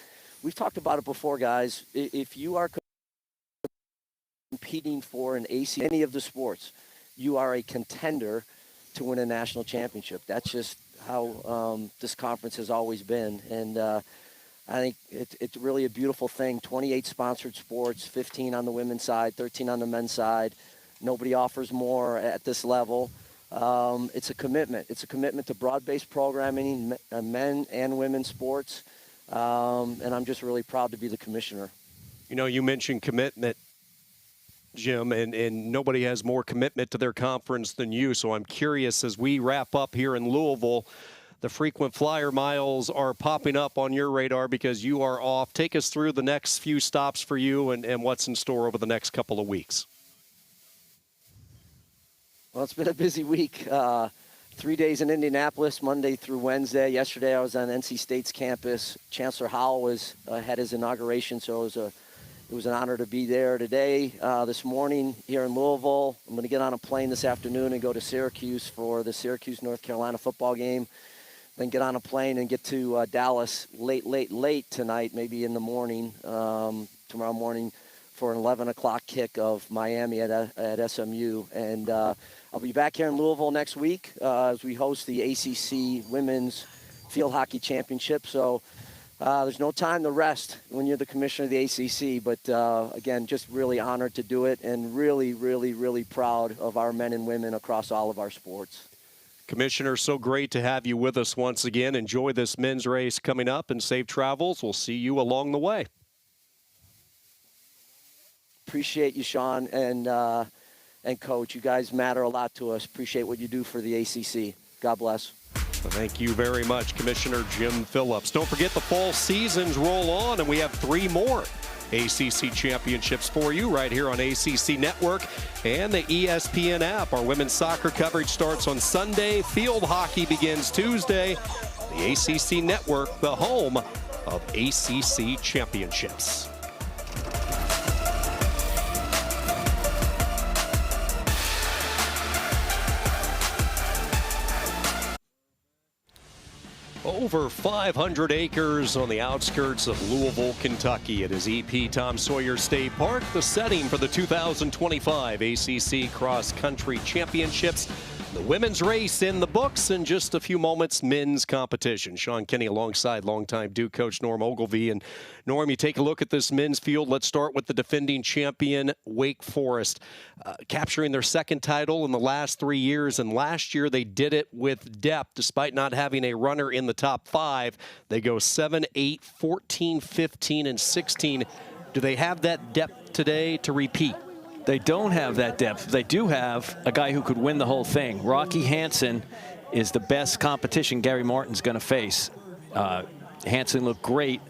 S9: we've talked about it before, guys. If you are competing for an ACC, any of the sports, you are a contender to win a national championship. That's just how this conference has always been. And I think it's really a beautiful thing. 28 sponsored sports, 15 on the women's side, 13 on the men's side. Nobody offers more at this level. It's a commitment. It's a commitment to broad-based programming, men and women's sports. And I'm just really proud to be the commissioner.
S1: You know, you mentioned commitment, Jim, and nobody has more commitment to their conference than you. So I'm curious, as we wrap up here in Louisville, the frequent flyer miles are popping up on your radar because you are off. Take us through the next few stops for you and what's in store over the next couple of weeks.
S9: Well, it's been a busy week. 3 days in Indianapolis, Monday through Wednesday. Yesterday I was on NC State's campus. Chancellor Howell had his inauguration, so it was a It was an honor to be there today, this morning here in Louisville. I'm going to get on a plane this afternoon and go to Syracuse for the Syracuse, North Carolina football game. Then get on a plane and get to Dallas late tonight, maybe in the morning, tomorrow morning, for an 11 o'clock kick of Miami at SMU. And I'll be back here in Louisville next week as we host the ACC Women's Field Hockey Championship. So there's no time to rest when you're the commissioner of the ACC. But, again, just really honored to do it and really, really, really proud of our men and women across all of our sports.
S1: Commissioner, so great to have you with us once again. Enjoy this men's race coming up and safe travels. We'll see you along the way. Appreciate you, Sean, and Coach. You guys matter a lot to us. Appreciate what you do for the ACC. God bless. Thank you very much, Commissioner Jim Phillips. Don't forget the fall seasons roll on, and we have 3 more ACC championships for you right here on ACC Network and the ESPN app. Our women's soccer coverage starts on Sunday. Field hockey begins Tuesday. The ACC Network, the home of ACC championships. Over 500 acres on the outskirts of Louisville, Kentucky. It is EP Tom Sawyer State Park, the setting for the 2025 ACC Cross Country Championships. The women's race in the books. In just a few moments, men's competition. Sean Kenny alongside longtime Duke coach Norm Ogilvie. And Norm, you take a look at this men's field. Let's start with the defending champion, Wake Forest, capturing their second title in the last 3 years. And last year they did it with depth. Despite not having a runner in the top 5, they go 7, 8, 14, 15, and 16. Do they have that depth today to repeat? They don't have that depth. They do have a guy who could win the whole thing. Rocky Hansen is the best competition Gary Martin's going to face. Hansen looked great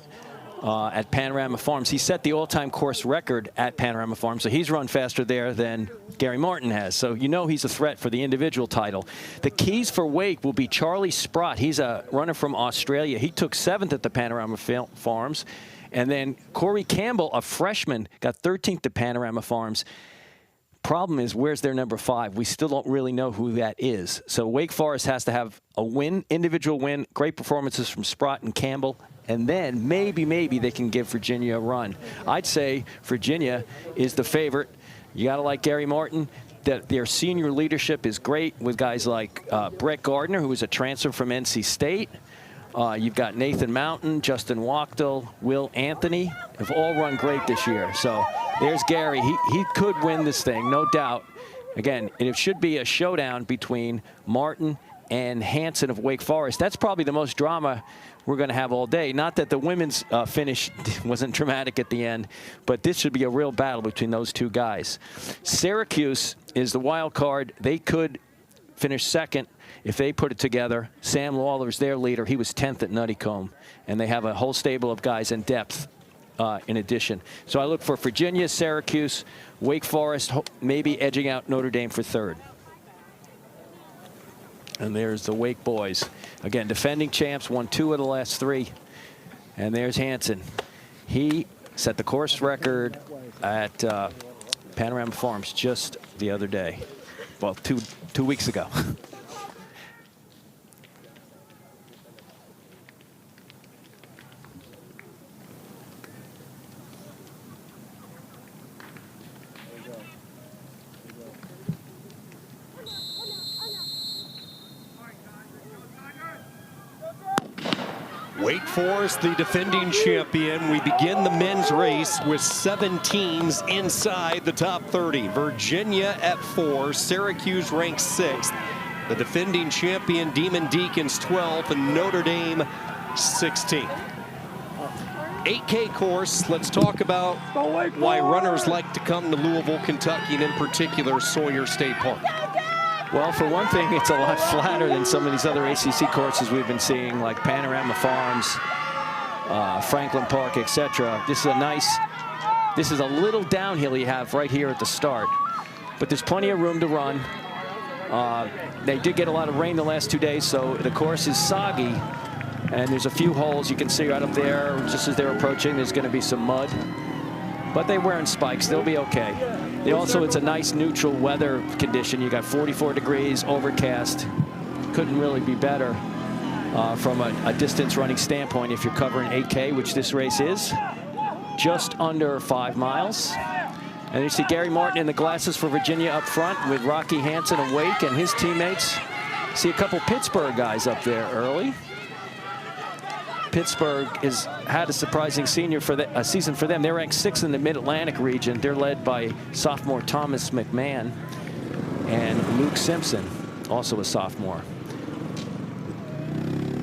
S1: at Panorama Farms. He set the all-time course record at Panorama Farms, so he's run faster there than Gary Martin has. So you know he's a threat for the individual title. The keys for Wake will be Charlie Sprott. He's a runner from Australia. He took 7th at the Panorama Farms. And then Corey Campbell, a freshman, got 13th at Panorama Farms. Problem is, where's their number 5? We still don't really know who that is. So Wake Forest has to have a win, individual win, great performances from Sprott and Campbell, and then maybe they can give Virginia a run. I'd say Virginia is the favorite. You got to like Gary Martin. Their senior leadership is great with guys like Brett Gardner, who is a transfer from NC State. You've got Nathan Mountain, Justin Wachtel, Will Anthony have all run great this year. So there's Gary. He could win this thing, no doubt. Again, it should be a showdown between Martin and Hansen of Wake Forest. That's probably the most drama we're going to have all day. Not that the women's finish wasn't dramatic at the end, but this should be a real battle between those two guys. Syracuse is the wild card. They could finish second if they put it together. Sam Lawler's their leader. He was 10th at Nuttycombe, and they have a whole stable of guys in depth in addition. So I look for Virginia, Syracuse, Wake Forest, maybe edging out Notre Dame for 3rd. And there's the Wake boys. Again, defending champs, won 2 of the last 3. And there's Hansen. He set the course record at Panorama Farms just the other day. Well, two weeks ago. Wake Forest, the defending champion. We begin the men's race with 7 teams inside the top 30. Virginia at 4, Syracuse ranked 6th. The defending champion, Demon Deacons, 12th, and Notre Dame, 16th. 8K course, let's talk about why runners like to come to Louisville, Kentucky, and in particular, Sawyer State Park. Well, for one thing, it's a lot flatter than some of these other ACC courses we've been seeing, like Panorama Farms, Franklin Park, etc. This is a little downhill you have right here at the start, but there's plenty of room to run. They did get a lot of rain the last 2 days, so the course is soggy, and there's a few holes you can see right up there. Just as they're approaching, there's going to be some mud.
S2: But they're wearing spikes. They'll be okay. It's a nice neutral weather condition. You got 44 degrees, overcast. Couldn't really be better from a distance running standpoint if you're covering 8K, which this race is. Just under 5 miles. And you see Gary Martin in the glasses for Virginia up front with Rocky Hansen and Wake and his teammates. See a couple Pittsburgh guys up there early. Pittsburgh has had a surprising season for them. They're ranked 6th in the Mid-Atlantic region. They're led by sophomore Thomas McMahon and Luke Simpson, also a sophomore.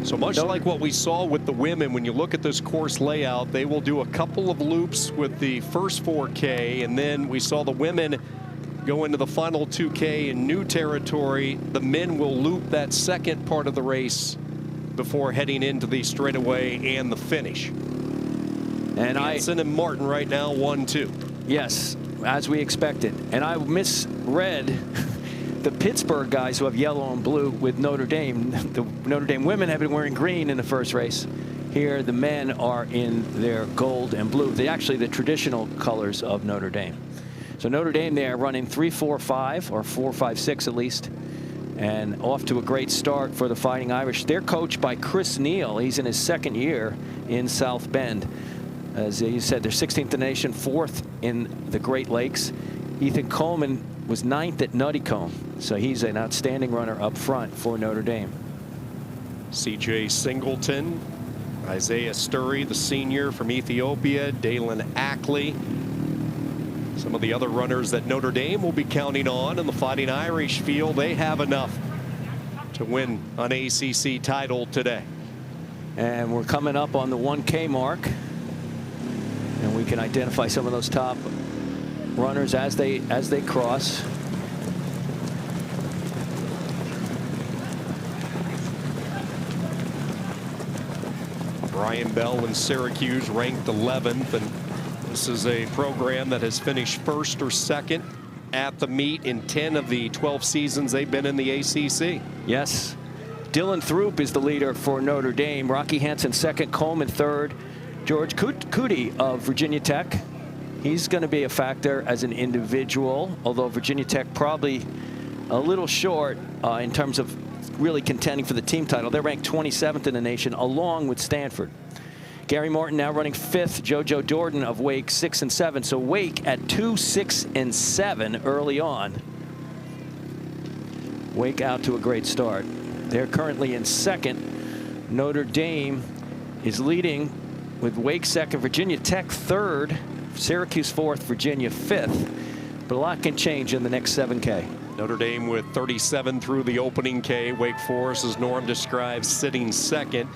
S1: So much like what we saw with the women, when you look at this course layout, they will do a couple of loops with the first 4K, and then we saw the women go into the final 2K in new territory. The men will loop that second part of the race before heading into the straightaway and the finish. And Hansen and Martin right now 1-2.
S2: Yes, as we expected. And I misread the Pittsburgh guys who have yellow and blue with Notre Dame. The Notre Dame women have been wearing green in the first race. Here, the men are in their gold and blue. They're actually the traditional colors of Notre Dame. So Notre Dame there running 3-4-5 or 4-5-6 at least. And off to a great start for the Fighting Irish. They're coached by Chris Neal. He's in his second year in South Bend. As you said, they're 16th in the nation, 4th in the Great Lakes. Ethan Coleman was 9th at Nuttycombe. So he's an outstanding runner up front for Notre Dame.
S1: CJ Singleton, Isaiah Sturry, the senior from Ethiopia, Dalen Ackley. Some of the other runners that Notre Dame will be counting on in the Fighting Irish field. They have enough to win an ACC title today.
S2: And we're coming up on the 1K mark. And we can identify some of those top runners as they cross.
S1: Brian Bell in Syracuse ranked 11th, and this is a program that has finished 1st or 2nd at the meet in 10 of the 12 seasons they've been in the ACC.
S2: Yes. Dylan Throop is the leader for Notre Dame. Rocky Hansen 2nd, Coleman 3rd. George Cootie of Virginia Tech. He's going to be a factor as an individual, although Virginia Tech probably a little short in terms of really contending for the team title. They're ranked 27th in the nation, along with Stanford. Gary Martin now running 5th. JoJo Jordan of Wake 6 and 7. So Wake at 2, 6 and 7 early on. Wake out to a great start. They're currently in 2nd. Notre Dame is leading with Wake 2nd, Virginia Tech 3rd, Syracuse 4th, Virginia 5th. But a lot can change in the next 7K.
S1: Notre Dame with 37 through the opening K. Wake Forest, as Norm describes, sitting 2nd.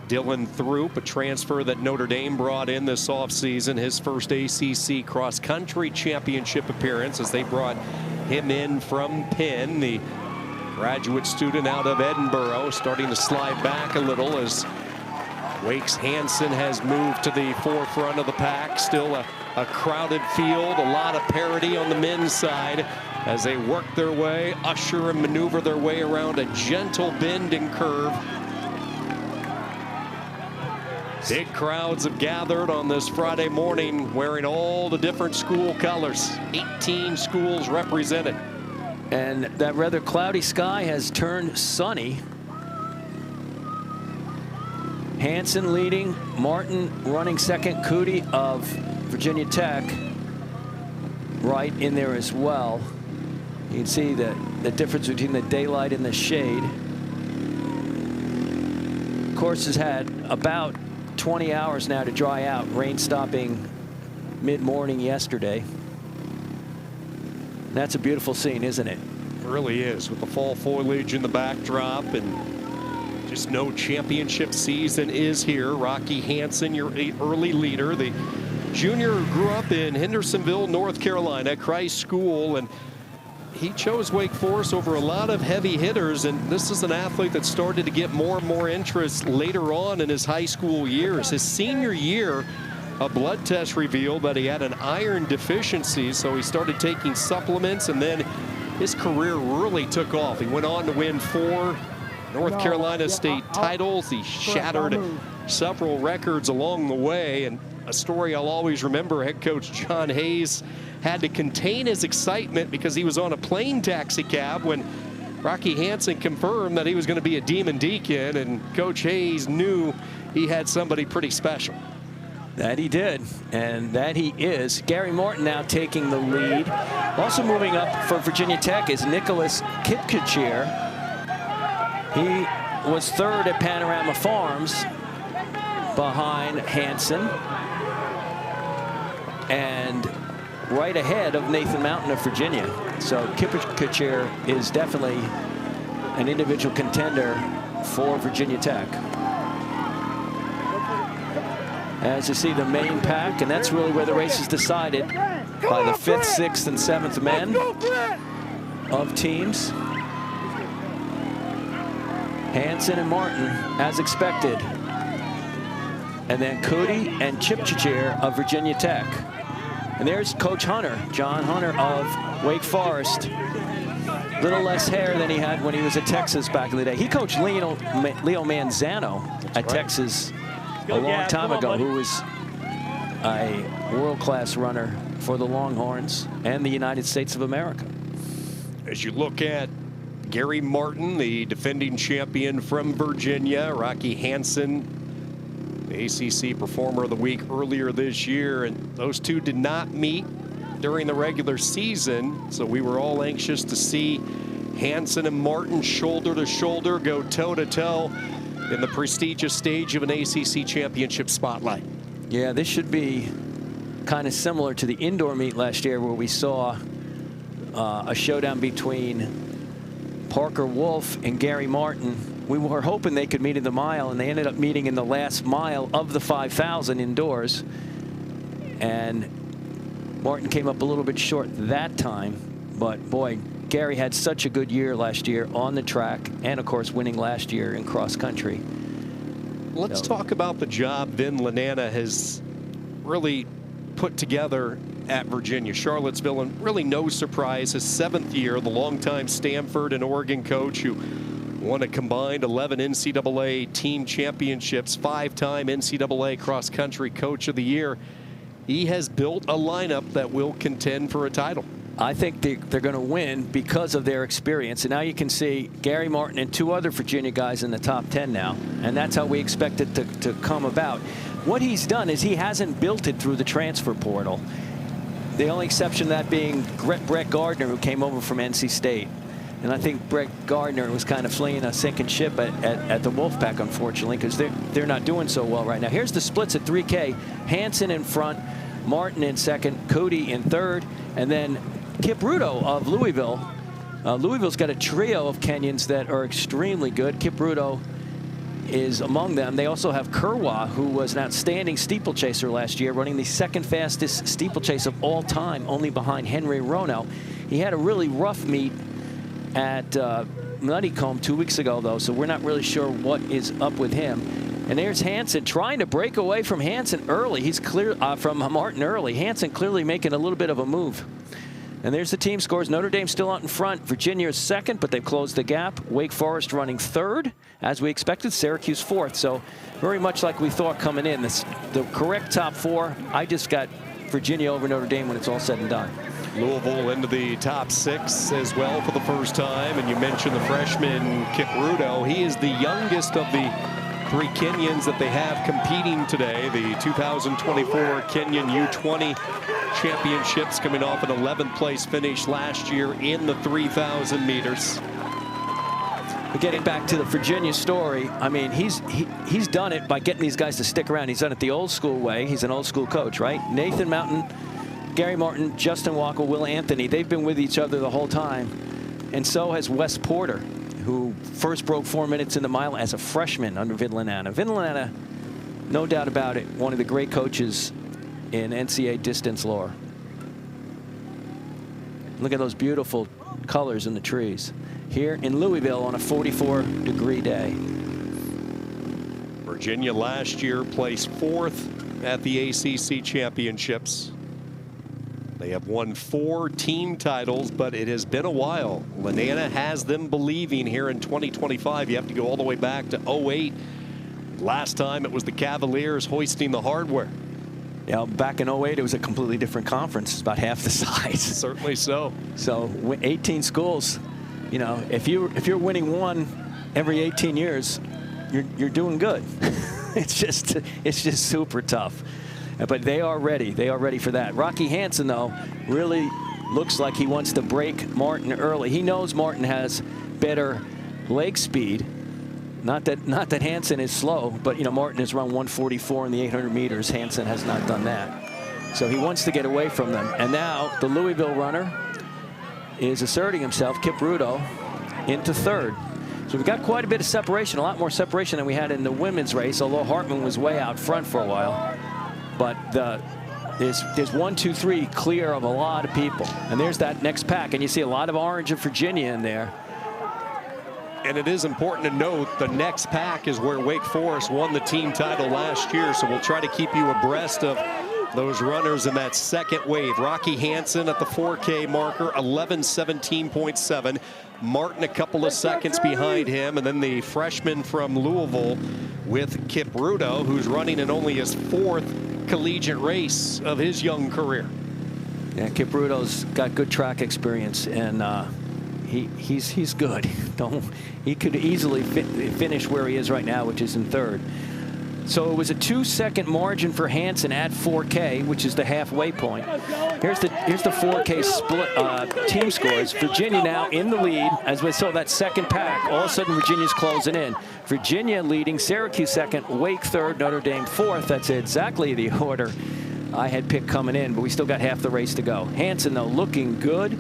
S1: Dylan Throop, a transfer that Notre Dame brought in this offseason, his first ACC cross-country championship appearance as they brought him in from Penn, the graduate student out of Edinburgh, starting to slide back a little as Wake's Hansen has moved to the forefront of the pack. Still a crowded field, a lot of parity on the men's side as they work their way, usher and maneuver their way around a gentle bend and curve. Big crowds have gathered on this Friday morning wearing all the different school colors. 18 schools represented.
S2: And that rather cloudy sky has turned sunny. Hansen leading, Martin running 2nd, Cootie of Virginia Tech right in there as well. You can see the difference between the daylight and the shade. Of course, has had about 20 hours now to dry out, rain stopping mid-morning yesterday. That's a beautiful scene, isn't it?
S1: It really is, with the fall foliage in the backdrop, and just no championship season is here. Rocky Hansen, your early leader, the junior who grew up in Hendersonville, North Carolina, Christ School, and he chose Wake Forest over a lot of heavy hitters, and this is an athlete that started to get more and more interest later on in his high school years. His senior year, a blood test revealed that he had an iron deficiency, so he started taking supplements, and then his career really took off. He went on to win 4 North Carolina state titles. He shattered several records along the way, and a story I'll always remember. Head coach John Hayes had to contain his excitement because he was on a plane taxi cab when Rocky Hansen confirmed that he was going to be a Demon Deacon, and Coach Hayes knew he had somebody pretty special.
S2: That he did, and that he is. Gary Martin now taking the lead. Also moving up for Virginia Tech is Nicholas Kipkachir. He was third at Panorama Farms behind Hansen, and right ahead of Nathan Mountain of Virginia. So Kipkachir is definitely an individual contender for Virginia Tech. As you see the main pack, and that's really where the race is decided by the 5th, 6th, and 7th men of teams. Hansen and Martin, as expected. And then Cody and Kipkachir of Virginia Tech. And there's Coach Hunter, John Hunter of Wake Forest. Little less hair than he had when he was at Texas back in the day. He coached Leo Manzano at Texas a long time ago, who was a world-class runner for the Longhorns and the United States of America.
S1: As you look at Gary Martin, the defending champion from Virginia, Rocky Hansen, the ACC Performer of the Week earlier this year, and those two did not meet during the regular season, so we were all anxious to see Hansen and Martin shoulder to shoulder, go toe to toe in the prestigious stage of an ACC championship spotlight.
S2: Yeah, this should be kind of similar to the indoor meet last year, where we saw a showdown between Parker Wolf and Gary Martin. We were hoping they could meet in the mile, and they ended up meeting in the last mile of the 5,000 indoors. And Martin came up a little bit short that time, but boy, Gary had such a good year last year on the track, and of course winning last year in cross country.
S1: Let's talk about the job Vin Lananna has really put together at Virginia. Charlottesville, and really no surprise, his 7th year, the longtime Stanford and Oregon coach who won a combined 11 NCAA team championships, 5-time NCAA cross country coach of the year. He has built a lineup that will contend for a title.
S2: I think they're going to win because of their experience. And now you can see Gary Martin and 2 other Virginia guys in the top 10 now. And that's how we expect it to come about. What he's done is he hasn't built it through the transfer portal. The only exception to that being Brett Gardner, who came over from NC State. And I think Brett Gardner was kind of fleeing a sinking ship at the Wolfpack, unfortunately, because they're not doing so well right now. Here's the splits at 3K. Hansen in front, Martin in second, Cody in third, and then Kip Rudo of Louisville. Louisville's got a trio of Kenyans that are extremely good. Kip Rudo is among them. They also have Kerwa, who was an outstanding steeplechaser last year, running the 2nd fastest steeplechase of all time, only behind Henry Rono. He had a really rough meet at Nuttycombe 2 weeks ago, though, so we're not really sure what is up with him. And there's Hansen trying to break away from Hansen early. He's clear from Martin early. Hansen clearly making a little bit of a move. And there's the team scores. Notre Dame still out in front. Virginia is 2nd, but they've closed the gap. Wake Forest running 3rd, as we expected. Syracuse 4th. So very much like we thought coming in. The correct top 4. I just got Virginia over Notre Dame when it's all said and done.
S1: Louisville into the top 6 as well for the first time. And you mentioned the freshman Kip Rudo. He is the youngest of the 3 Kenyans that they have competing today. The 2024 Kenyan U20 championships, coming off an 11th place finish last year in the 3,000 meters.
S2: But getting back to the Virginia story, I mean, he's done it by getting these guys to stick around. He's done it the old school way. He's an old school coach, right? Nathan Mountain, Gary Martin, Justin Walker, Will Anthony, they've been with each other the whole time. And so has Wes Porter, who first broke 4 minutes in the mile as a freshman under Vin Lananna. Vin Lananna, no doubt about it, one of the great coaches in NCAA distance lore. Look at those beautiful colors in the trees here in Louisville on a 44-degree day.
S1: Virginia last year placed 4th at the ACC championships. They have won 4 team titles, but it has been a while. Lananna has them believing here in 2025. You have to go all the way back to 08. Last time it was the Cavaliers hoisting the hardware.
S2: You know, back in 08, it was a completely different conference. It's about half the size.
S1: Certainly so.
S2: So 18 schools, you know, if you're winning one every 18 years, you're doing good. It's just super tough. But they are ready. They are ready for that. Rocky Hansen, though, really looks like he wants to break Martin early. He knows Martin has better leg speed. Not that Hansen is slow, but you know, Martin has run 144 in the 800 meters. Hansen has not done that. So he wants to get away from them. And now the Louisville runner is asserting himself, Kipruto, into third. So we've got quite a bit of separation, a lot more separation than we had in the women's race, although Hartman was way out front for a while. But there's 1, 2, 3 clear of a lot of people. And there's that next pack. And you see a lot of Orange of Virginia in there.
S1: And it is important to note the next pack is where Wake Forest won the team title last year. So we'll try to keep you abreast of those runners in that second wave. Rocky Hansen at the 4K marker, 11:17.7. Martin a couple of seconds behind him. And then the freshman from Louisville with Kipruto, who's running in only his 4th collegiate race of his young career.
S2: Yeah, Kipruto's got good track experience, and he's good. He could easily finish where he is right now, which is in third. So it was a 2-second margin for Hansen at 4K, which is the halfway point. Here's the 4K split team scores. Virginia now in the lead as we saw that second pack. All of a sudden, Virginia's closing in. Virginia leading, Syracuse second, Wake third, Notre Dame fourth. That's exactly the order I had picked coming in, but we still got half the race to go. Hansen, though, looking good.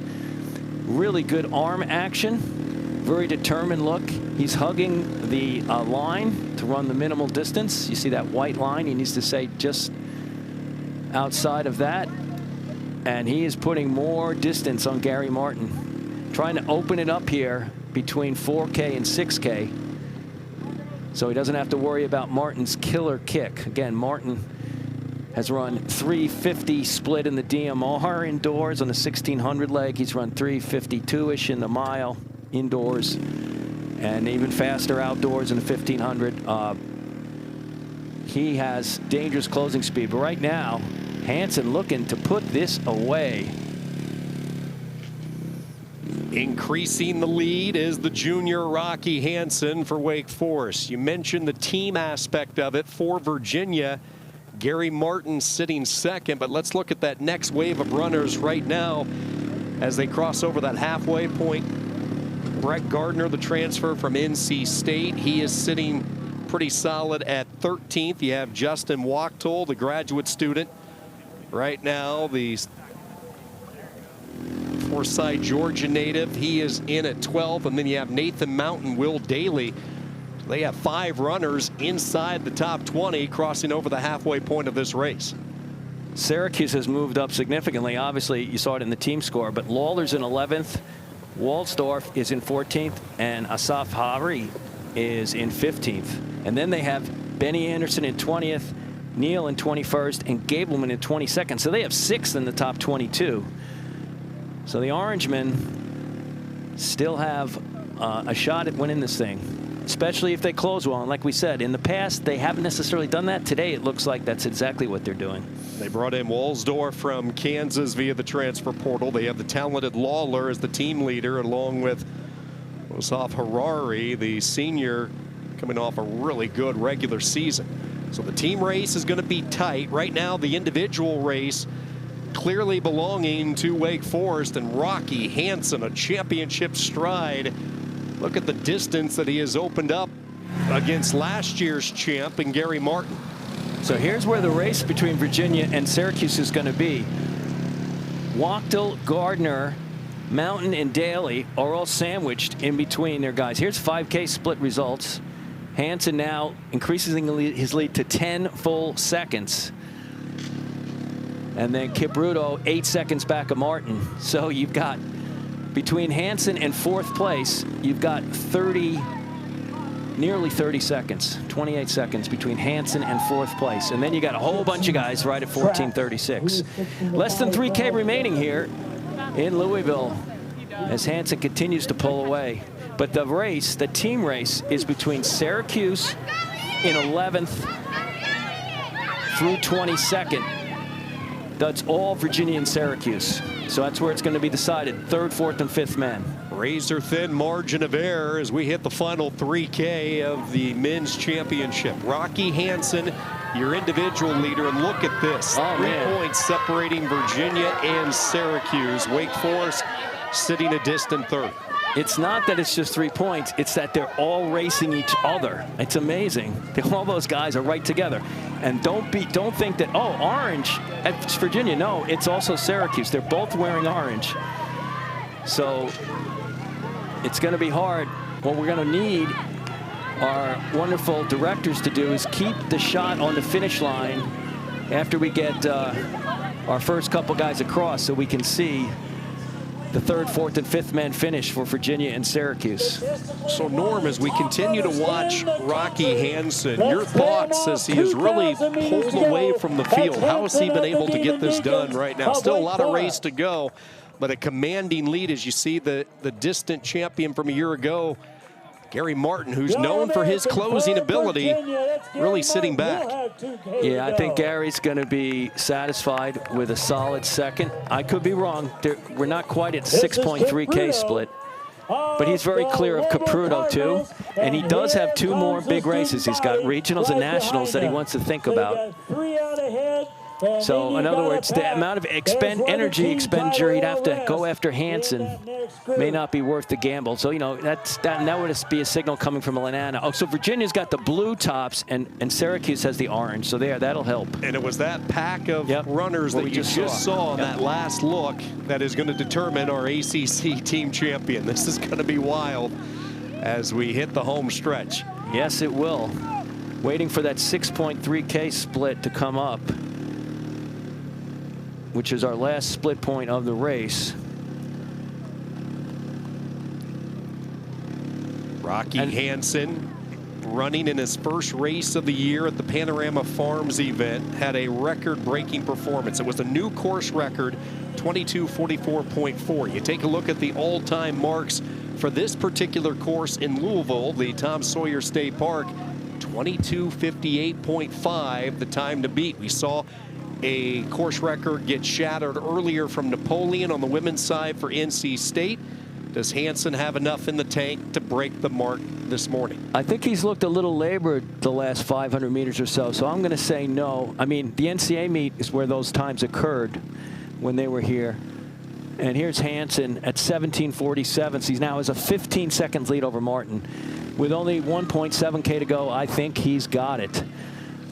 S2: Really good arm action. Very determined look. He's hugging the line to run the minimal distance. You see that white line? He needs to stay just outside of that. And he is putting more distance on Gary Martin. Trying to open it up here between 4K and 6K. So he doesn't have to worry about Martin's killer kick. Again, Martin has run 350 split in the DMR indoors on the 1600 leg. He's run 352-ish in the mile indoors, and even faster outdoors in the 1500. He has dangerous closing speed, but right now Hansen looking to put this away.
S1: Increasing the lead is the junior Rocky Hansen for Wake Forest. You mentioned the team aspect of it for Virginia. Gary Martin sitting second, but let's look at that next wave of runners right now as they cross over that halfway point. Brett Gardner, the transfer from NC State, he is sitting pretty solid at 13th. You have Justin Wachtel, the graduate student. Right now, the Forsyth, Georgia native, he is in at 12th. And then you have Nathan Mountain, Will Daly. They have 5 runners inside the top 20 crossing over the halfway point of this race.
S2: Syracuse has moved up significantly. Obviously, you saw it in the team score, but Lawler's in 11th. Walsdorf is in 14th, and Asaf Hari is in 15th. And then they have Benny Anderson in 20th, Neal in 21st, and Gableman in 22nd. So they have 6th in the top 22. So the Orangemen still have a shot at winning this thing, especially if they close well. And like we said, in the past, they haven't necessarily done that. Today, it looks like that's exactly what they're doing.
S1: They brought in Walsdorf from Kansas via the transfer portal. They have the talented Lawler as the team leader, along with Asaf Harari, the senior, coming off a really good regular season. So the team race is going to be tight. Right now, the individual race clearly belonging to Wake Forest, and Rocky Hansen, a championship stride. Look at the distance that he has opened up against last year's champ and Gary Martin.
S2: So here's where the race between Virginia and Syracuse is going to be. Wachtel, Gardner, Mountain, and Daly are all sandwiched in between their guys. Here's 5K split results. Hansen now increases his lead to 10 full seconds. And then Kipruto 8 seconds back of Martin. So you've got, between Hansen and 4th place, you've got nearly 30 seconds, 28 seconds between Hansen and 4th place. And then you got a whole bunch of guys right at 14:36. Less than 3K remaining here in Louisville as Hansen continues to pull away. But the race, the team race, is between Syracuse in 11th through 22nd. That's all Virginia and Syracuse. So that's where it's going to be decided. Third, fourth, and fifth men.
S1: Razor thin margin of error as we hit the final 3K of the men's championship. Rocky Hansen, your individual leader, and look at this.
S2: Oh,
S1: 3
S2: man.
S1: points separating Virginia and Syracuse. Wake Forest sitting a distant third.
S2: It's not that it's just 3 points. It's that they're all racing each other. It's amazing. All those guys are right together. And don't think that, oh, orange, it's Virginia. No, it's also Syracuse. They're both wearing orange. So it's going to be hard. What we're going to need our wonderful directors to do is keep the shot on the finish line after we get our first couple guys across, so we can see the third, fourth, and fifth men finish for Virginia and Syracuse.
S1: So, Norm, as we continue to watch Rocky Hansen, your thoughts as he has really pulled away from the field. How has he been able to get this done right now? Still a lot of race to go, but a commanding lead as you see the distant champion from a year ago, Gary Martin, who's known for his closing ability, really sitting back.
S2: Yeah, I think Gary's going to be satisfied with a solid second. I could be wrong. We're not quite at 6.3K split. But he's very clear of Caputo, too. And he does have 2 more big races. He's got regionals and nationals that he wants to think about. So, in other words, the amount of energy expenditure he'd have to go after Hansen may not be worth the gamble. So, you know, that would be a signal coming from Lanana. Oh, so Virginia's got the blue tops, and Syracuse has the orange. So that'll help.
S1: And it was that pack of runners that you just saw in that last look that is going to determine our ACC team champion. This is going to be wild as we hit the home stretch.
S2: Yes, it will. Waiting for that 6.3K split to come up, which is our last split point of the race.
S1: Rocky Hansen running in his first race of the year at the Panorama Farms event had a record-breaking performance. It was a new course record, 22:44.4. You take a look at the all-time marks for this particular course in Louisville, the Tom Sawyer State Park, 22:58.5, the time to beat. We saw a course record get shattered earlier from Napoleon on the women's side for NC State. Does Hansen have enough in the tank to break the mark this morning?
S2: I think he's looked a little labored the last 500 meters or so, so I'm going to say no. I mean, the NCAA meet is where those times occurred when they were here. And here's Hansen at 17:47. So he now has a 15 seconds lead over Martin. With only 1.7K to go, I think he's got it.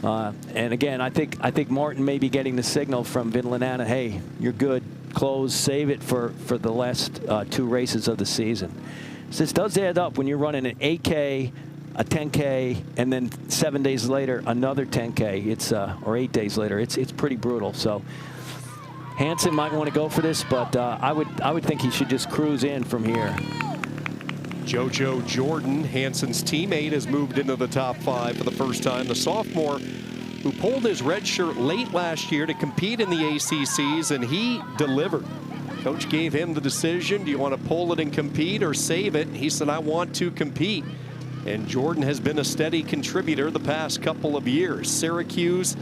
S2: And again, I think Martin may be getting the signal from Vin Lanana, hey, you're good, close, save it for the last 2 races of the season. So this does add up when you're running an 8K, a 10K, and then 7 days later another 10K. It's or 8 days later. It's pretty brutal. So Hansen might want to go for this, but I would think he should just cruise in from here.
S1: JoJo Jordan, Hansen's teammate, has moved into the top 5 for the first time. The sophomore who pulled his red shirt late last year to compete in the ACCs, and he delivered. Coach gave him the decision, do you want to pull it and compete or save it? He said, I want to compete. And Jordan has been a steady contributor the past couple of years. Syracuse,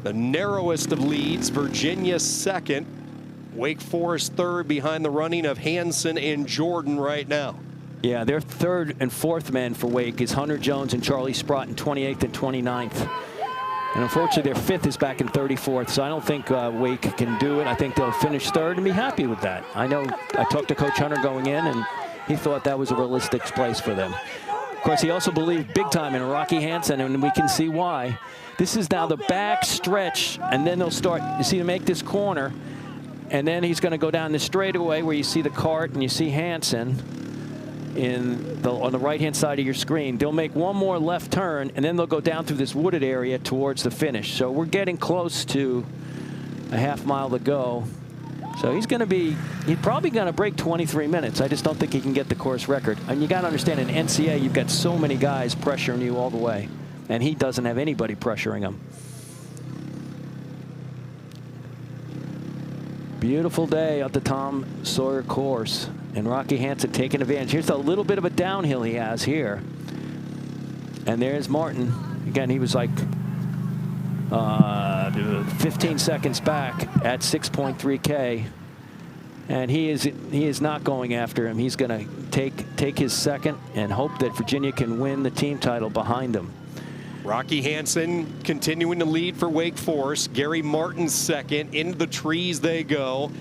S1: the narrowest of leads. Virginia second. Wake Forest third behind the running of Hansen and Jordan right now.
S2: Yeah, their third and fourth men for Wake is Hunter Jones and Charlie Sprott in 28th and 29th. And unfortunately, their fifth is back in 34th, so I don't think Wake can do it. I think they'll finish third and be happy with that. I know I talked to Coach Hunter going in, and he thought that was a realistic place for them. Of course, he also believed big time in Rocky Hansen, and we can see why. This is now the back stretch, and then they'll start, you see, to make this corner, and then he's going to go down the straightaway where you see the cart and you see Hansen on the right-hand side of your screen. They'll make one more left turn, and then they'll go down through this wooded area towards the finish. So we're getting close to a half mile to go. So he's probably going to break 23 minutes. I just don't think he can get the course record. And you got to understand, in NCAA, you've got so many guys pressuring you all the way, and he doesn't have anybody pressuring him. Beautiful day at the Tom Sawyer course, and Rocky Hansen taking advantage. Here's a little bit of a downhill he has here, and there's Martin. Again, he was like 15 seconds back at 6.3K. And he is not going after him. He's going to take his second and hope that Virginia can win the team title behind him.
S1: Rocky Hansen continuing to lead for Wake Forest. Gary Martin's second. Into the trees they go.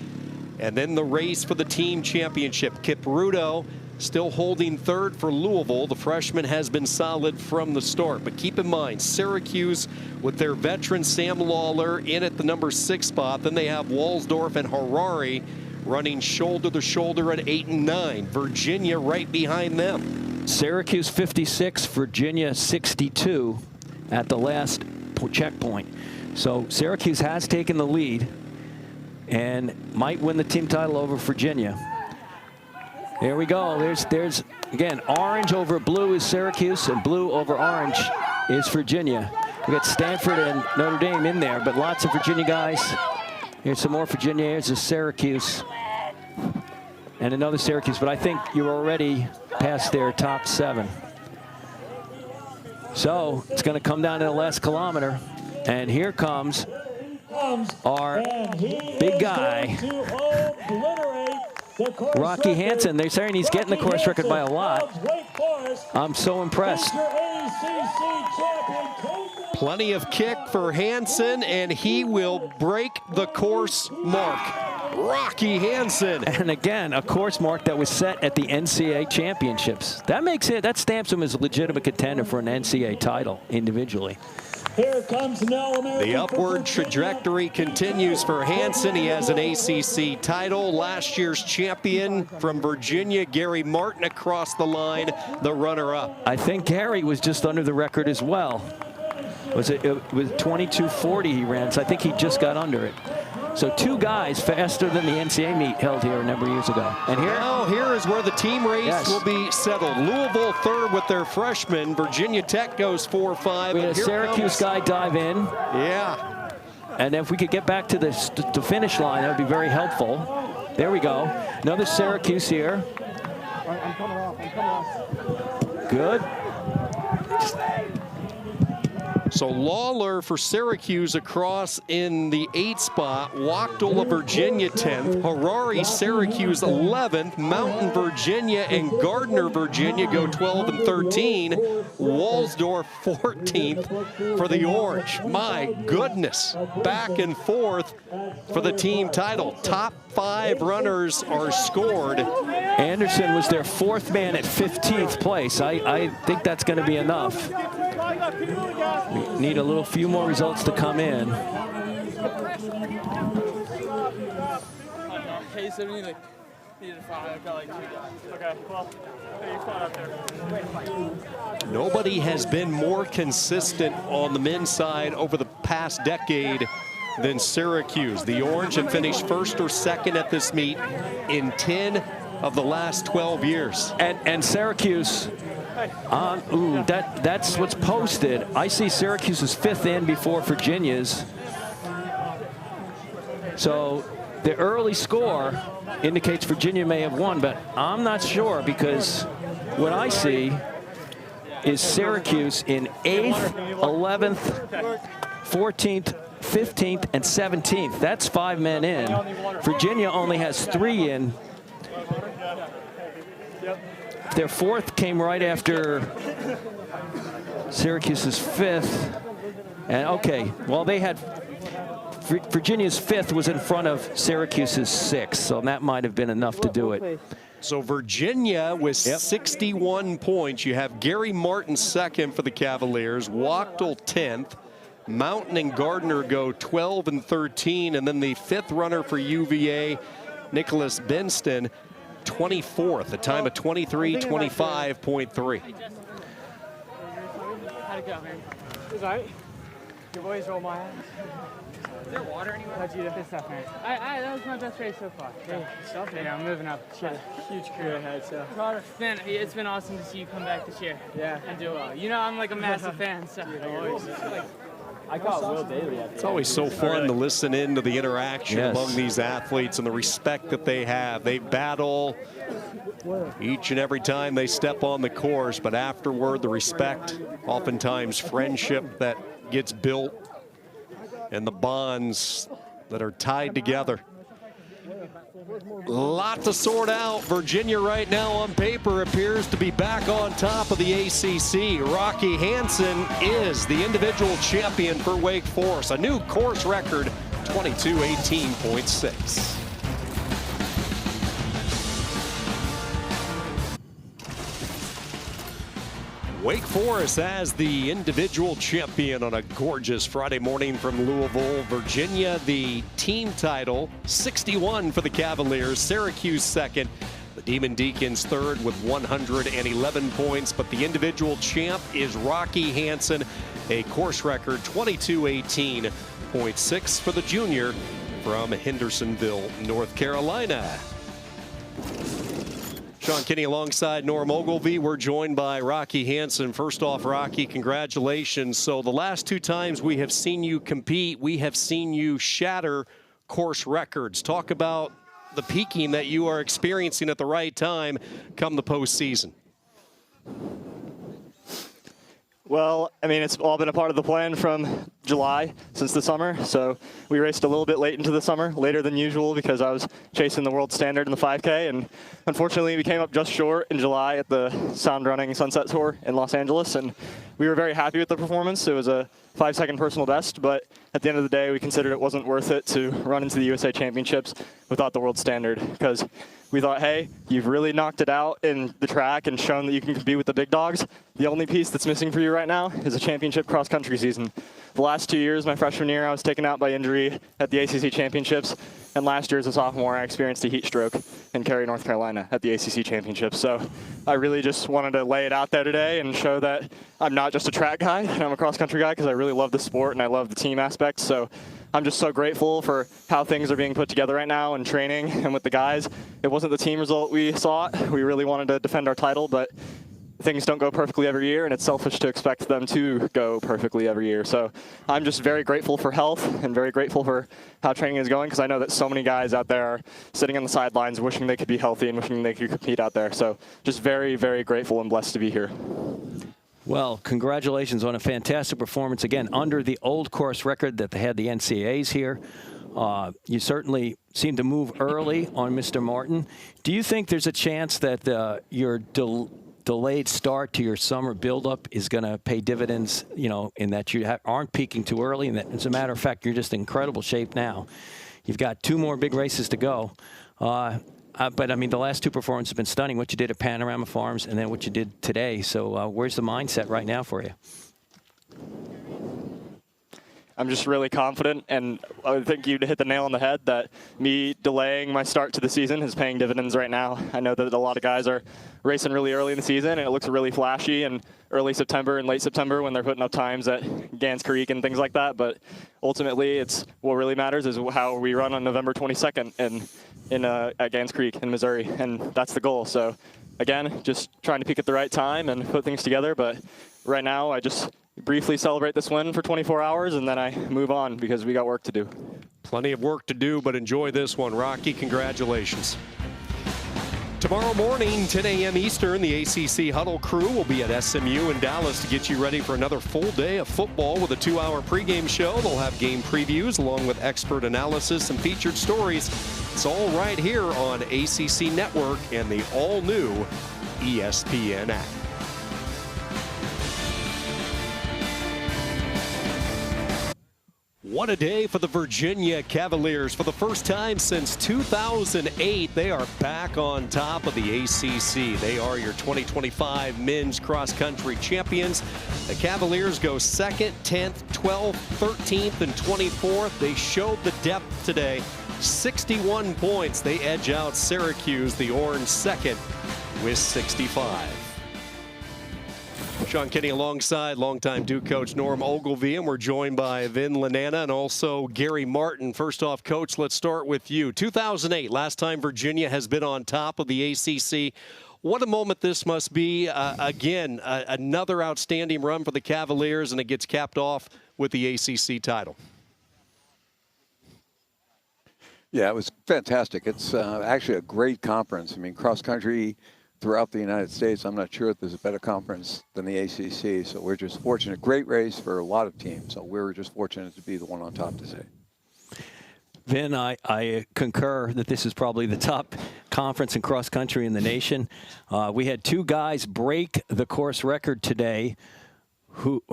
S1: And then the race for the team championship. Kip Rudo still holding third for Louisville. The freshman has been solid from the start. But keep in mind, Syracuse with their veteran Sam Lawler in at the number 6 spot. Then they have Walsdorf and Harari running shoulder to shoulder at 8 and 9. Virginia right behind them.
S2: Syracuse 56, Virginia 62 at the last checkpoint. So Syracuse has taken the lead and might win the team title over Virginia. There we go. There's again, orange over blue is Syracuse, and blue over orange is Virginia. We got Stanford and Notre Dame in there, but lots of Virginia guys. Here's some more Virginia. Here's a Syracuse and another Syracuse, but I think you're already past their top 7. So it's going to come down to the last kilometer, and here comes our big guy, Rocky Hansen. They're saying he's getting the course record by a lot. I'm so impressed.
S1: Plenty of kick for Hansen, and he will break the course mark. Rocky Hansen.
S2: And again, a course mark that was set at the NCAA championships. That stamps him as a legitimate contender for an NCAA title individually.
S3: Here comes
S1: the upward trajectory continues for Hansen. He has an ACC title. Last year's champion from Virginia, Gary Martin, across the line, the runner-up.
S2: I think Gary was just under the record as well. It was 22:40 he ran, so I think he just got under it. So 2 guys faster than the NCAA meet held here a number of years ago. And
S1: here is where the team race will be settled. Louisville third with their freshman. Virginia Tech goes 4-5.
S2: We had a Syracuse guy dive in.
S1: Yeah.
S2: And if we could get back to the finish line, that would be very helpful. There we go. Another Syracuse here.
S5: I'm coming off.
S2: Good.
S1: So Lawler for Syracuse across in the 8th spot. Wachtel of Virginia 10th. Harari Syracuse 11th. Mountain Virginia and Gardner Virginia go 12 and 13. Walsdorf 14th for the Orange. My goodness. Back and forth for the team title. Top 5 runners are scored.
S2: Anderson was their 4th man at 15th place. I think that's going to be enough. We need a few more results to come in.
S1: Nobody has been more consistent on the men's side over the past decade than Syracuse. The Orange have finished 1st or 2nd at this meet in 10 of the last 12 years.
S2: And Syracuse, that's what's posted. I see Syracuse's 5th in before Virginia's. So the early score indicates Virginia may have won, but I'm not sure, because what I see is Syracuse in 8th, 11th, 14th, 15th, and 17th. That's 5 men in. Virginia only has 3 in. Their 4th came right after Syracuse's 5th. And okay, well, they had Virginia's 5th was in front of Syracuse's 6th, so that might have been enough to do it.
S1: So Virginia with 61 points. You have Gary Martin 2nd for the Cavaliers, Wachtel 10th. Mountain and Gardner go 12 and 13, and then the 5th runner for UVA, Nicholas Benston, 24th, a time of 23:25.3.
S6: How'd it go, man?
S5: It was all right. Your boys roll my ass.
S6: Is there water anywhere?
S5: How'd you do? Good stuff, man.
S6: That was my best race so far. Yeah, I'm moving up.
S5: Huge career ahead, so.
S6: Man, it's been awesome to see you come back this year.
S5: Yeah.
S6: And do well. You know, I'm like a massive fan, so.
S5: I caught Will Daly.
S1: It's always so fun to listen in to the interaction among these athletes and the respect that they have. They battle each and every time they step on the course, but afterward, the respect, oftentimes friendship that gets built and the bonds that are tied together. Lot to sort out. Virginia right now on paper appears to be back on top of the ACC. Rocky Hansen is the individual champion for Wake Forest. A new course record, 22:18.6. Wake Forest as the individual champion on a gorgeous Friday morning from Louisville. Virginia, the team title, 61 for the Cavaliers. Syracuse second. The Demon Deacons third with 111 points. But the individual champ is Rocky Hansen. A course record, 22:18.6 for the junior from Hendersonville, North Carolina. Sean Kinney alongside Norm Ogilvie. We're joined by Rocky Hansen. First off, Rocky, congratulations. So the last two times we have seen you compete, we have seen you shatter course records. Talk about the peaking that you are experiencing at the right time come the postseason.
S5: Well, I mean, it's all been a part of the plan from July since the summer. So we raced a little bit late into the summer, later than usual, because I was chasing the world standard in the 5K. And unfortunately, we came up just short in July at the Sound Running Sunset Tour in Los Angeles. And we were very happy with the performance. It was a 5-second personal best, but at the end of the day, we considered it wasn't worth it to run into the USA Championships without the world standard, because we thought, hey, you've really knocked it out in the track and shown that you can compete with the big dogs. The only piece that's missing for you right now is a championship cross-country season. The last 2 years, my freshman year, I was taken out by injury at the ACC Championships, and last year as a sophomore, I experienced a heat stroke in Cary, North Carolina at the ACC Championships. So I really just wanted to lay it out there today and show that I'm not just a track guy, and I'm a cross-country guy, because I really love the sport and I love the team aspect. So I'm just so grateful for how things are being put together right now in training and with the guys. It wasn't the team result we sought. We really wanted to defend our title, but things don't go perfectly every year, and it's selfish to expect them to go perfectly every year. So I'm just very grateful for health and very grateful for how training is going, because I know that so many guys out there are sitting on the sidelines wishing they could be healthy and wishing they could compete out there. So just very, very grateful and blessed to be here.
S2: Well, congratulations on a fantastic performance. Again, under the old course record that they had the NCAAs here. You certainly seem to move early on Mr. Martin. Do you think there's a chance that your delayed start to your summer buildup is going to pay dividends, you know, in that you aren't peaking too early, and that, as a matter of fact, you're just in incredible shape now? You've got 2 more big races to go. But, I mean, the last 2 performances have been stunning, what you did at Panorama Farms and then what you did today. So where's the mindset right now for you?
S5: I'm just really confident, and I think you hit the nail on the head that me delaying my start to the season is paying dividends right now. I know that a lot of guys are racing really early in the season, and it looks really flashy in early September and late September when they're putting up times at Gans Creek and things like that. But ultimately, it's what really matters is how we run on November 22nd at Gans Creek in Missouri, and that's the goal. So again, just trying to peak at the right time and put things together. But right now, I just briefly celebrate this win for 24 hours, and then I move on because we got work to do.
S1: Plenty of work to do, but enjoy this one. Rocky, congratulations. Tomorrow morning, 10 a.m. Eastern, the ACC Huddle crew will be at SMU in Dallas to get you ready for another full day of football with a 2-hour pregame show. They'll have game previews along with expert analysis and featured stories. It's all right here on ACC Network and the all-new ESPN app. What a day for the Virginia Cavaliers. For the first time since 2008, they are back on top of the ACC. They are your 2025 men's cross-country champions. The Cavaliers go 2nd, 10th, 12th, 13th, and 24th. They showed the depth today. 61 points. They edge out Syracuse, the Orange, second with 65. Sean Kinney alongside longtime Duke coach Norm Ogilvie, and we're joined by Vin Lanana and also Gary Martin. First off, Coach, let's start with you. 2008, last time Virginia has been on top of the ACC. What a moment this must be. Again, another outstanding run for the Cavaliers, and it gets capped off with the ACC title.
S10: Yeah, it was fantastic. It's actually a great conference. I mean, cross-country throughout the United States, I'm not sure if there's a better conference than the ACC. So we're just fortunate. Great race for a lot of teams. So we're just fortunate to be the one on top today.
S2: Vin, I concur that this is probably the top conference in cross country in the nation. We had two guys break the course record today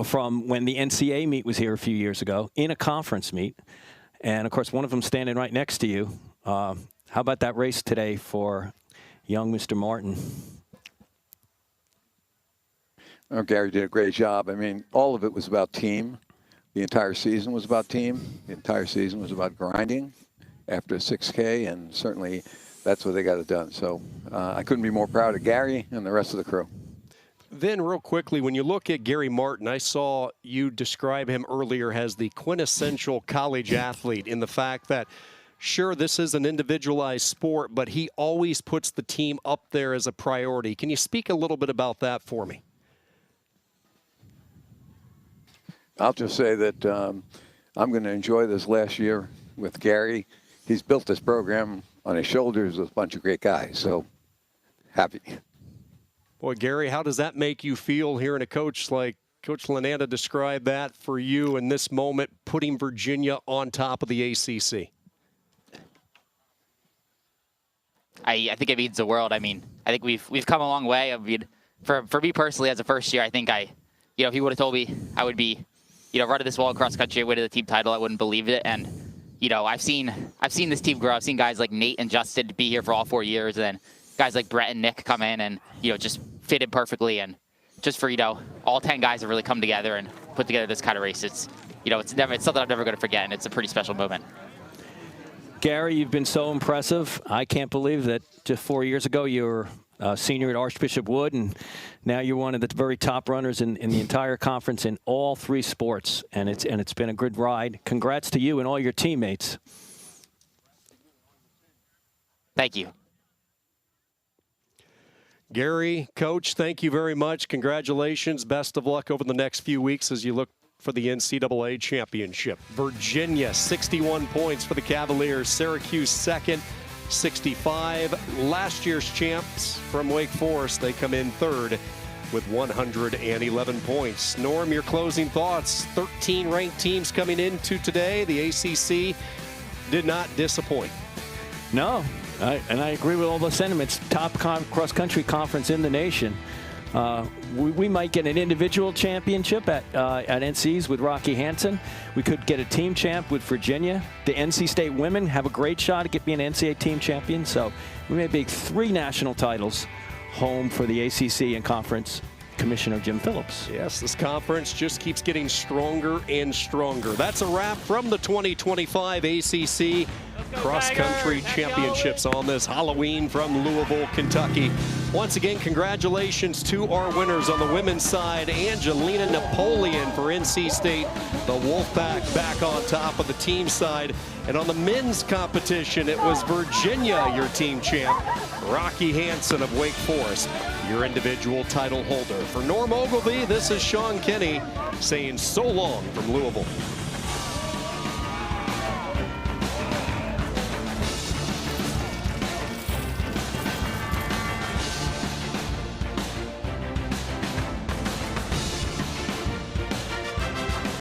S2: from when the NCAA meet was here a few years ago in a conference meet. And, of course, one of them standing right next to you. How about that race today for young Mr. Martin?
S10: Oh, Gary did a great job. I mean, all of it was about team. The entire season was about team. The entire season was about grinding after a 6K, and certainly that's what they got it done. So I couldn't be more proud of Gary and the rest of the crew.
S1: Then real quickly, when you look at Gary Martin, I saw you describe him earlier as the quintessential college athlete in the fact that, sure, this is an individualized sport, but he always puts the team up there as a priority. Can you speak a little bit about that for me?
S10: I'll just say that I'm going to enjoy this last year with Gary. He's built this program on his shoulders with a bunch of great guys, so happy.
S1: Boy, Gary, how does that make you feel hearing a coach like Coach Lananda describe that for you in this moment, putting Virginia on top of the ACC?
S11: I think it means the world. I mean, I think we've come a long way. I mean, for me personally, as a first year, I think if he would have told me I would be, running this well across country, winning the team title, I wouldn't believe it. And I've seen this team grow. I've seen guys like Nate and Justin be here for all 4 years, and then guys like Brett and Nick come in and just fit in perfectly. And just for all 10 guys have really come together and put together this kind of race. It's something I'm never going to forget, and it's a pretty special moment.
S2: Gary, you've been so impressive. I can't believe that just 4 years ago you were a senior at Archbishop Wood, and now you're one of the very top runners in the entire conference in all three sports, and it's been a good ride. Congrats to you and all your teammates.
S11: Thank you.
S1: Gary, Coach, thank you very much. Congratulations. Best of luck over the next few weeks as you look for the NCAA championship. Virginia, 61 points for the Cavaliers. Syracuse second, 65. Last year's champs from Wake Forest, they come in third with 111 points. Norm, your closing thoughts. 13 ranked teams coming into today. The ACC did not disappoint.
S2: No, and I agree with all the sentiments. Top cross-country conference in the nation. We might get an individual championship at NC's with Rocky Hansen. We could get a team champ with Virginia. The NC State women have a great shot at being an NCAA team champion. So we may be 3 national titles home for the ACC and Conference Commissioner Jim Phillips.
S1: Yes, this conference just keeps getting stronger and stronger. That's a wrap from the 2025 ACC Cross-Country Championships on this Halloween from Louisville, Kentucky. Once again, congratulations to our winners on the women's side. Angelina Napoleon for NC State, the Wolfpack back on top of the team side. And on the men's competition, it was Virginia, your team champ. Rocky Hansen of Wake Forest, your individual title holder. For Norm Ogilvie, this is Sean Kenny saying so long from Louisville.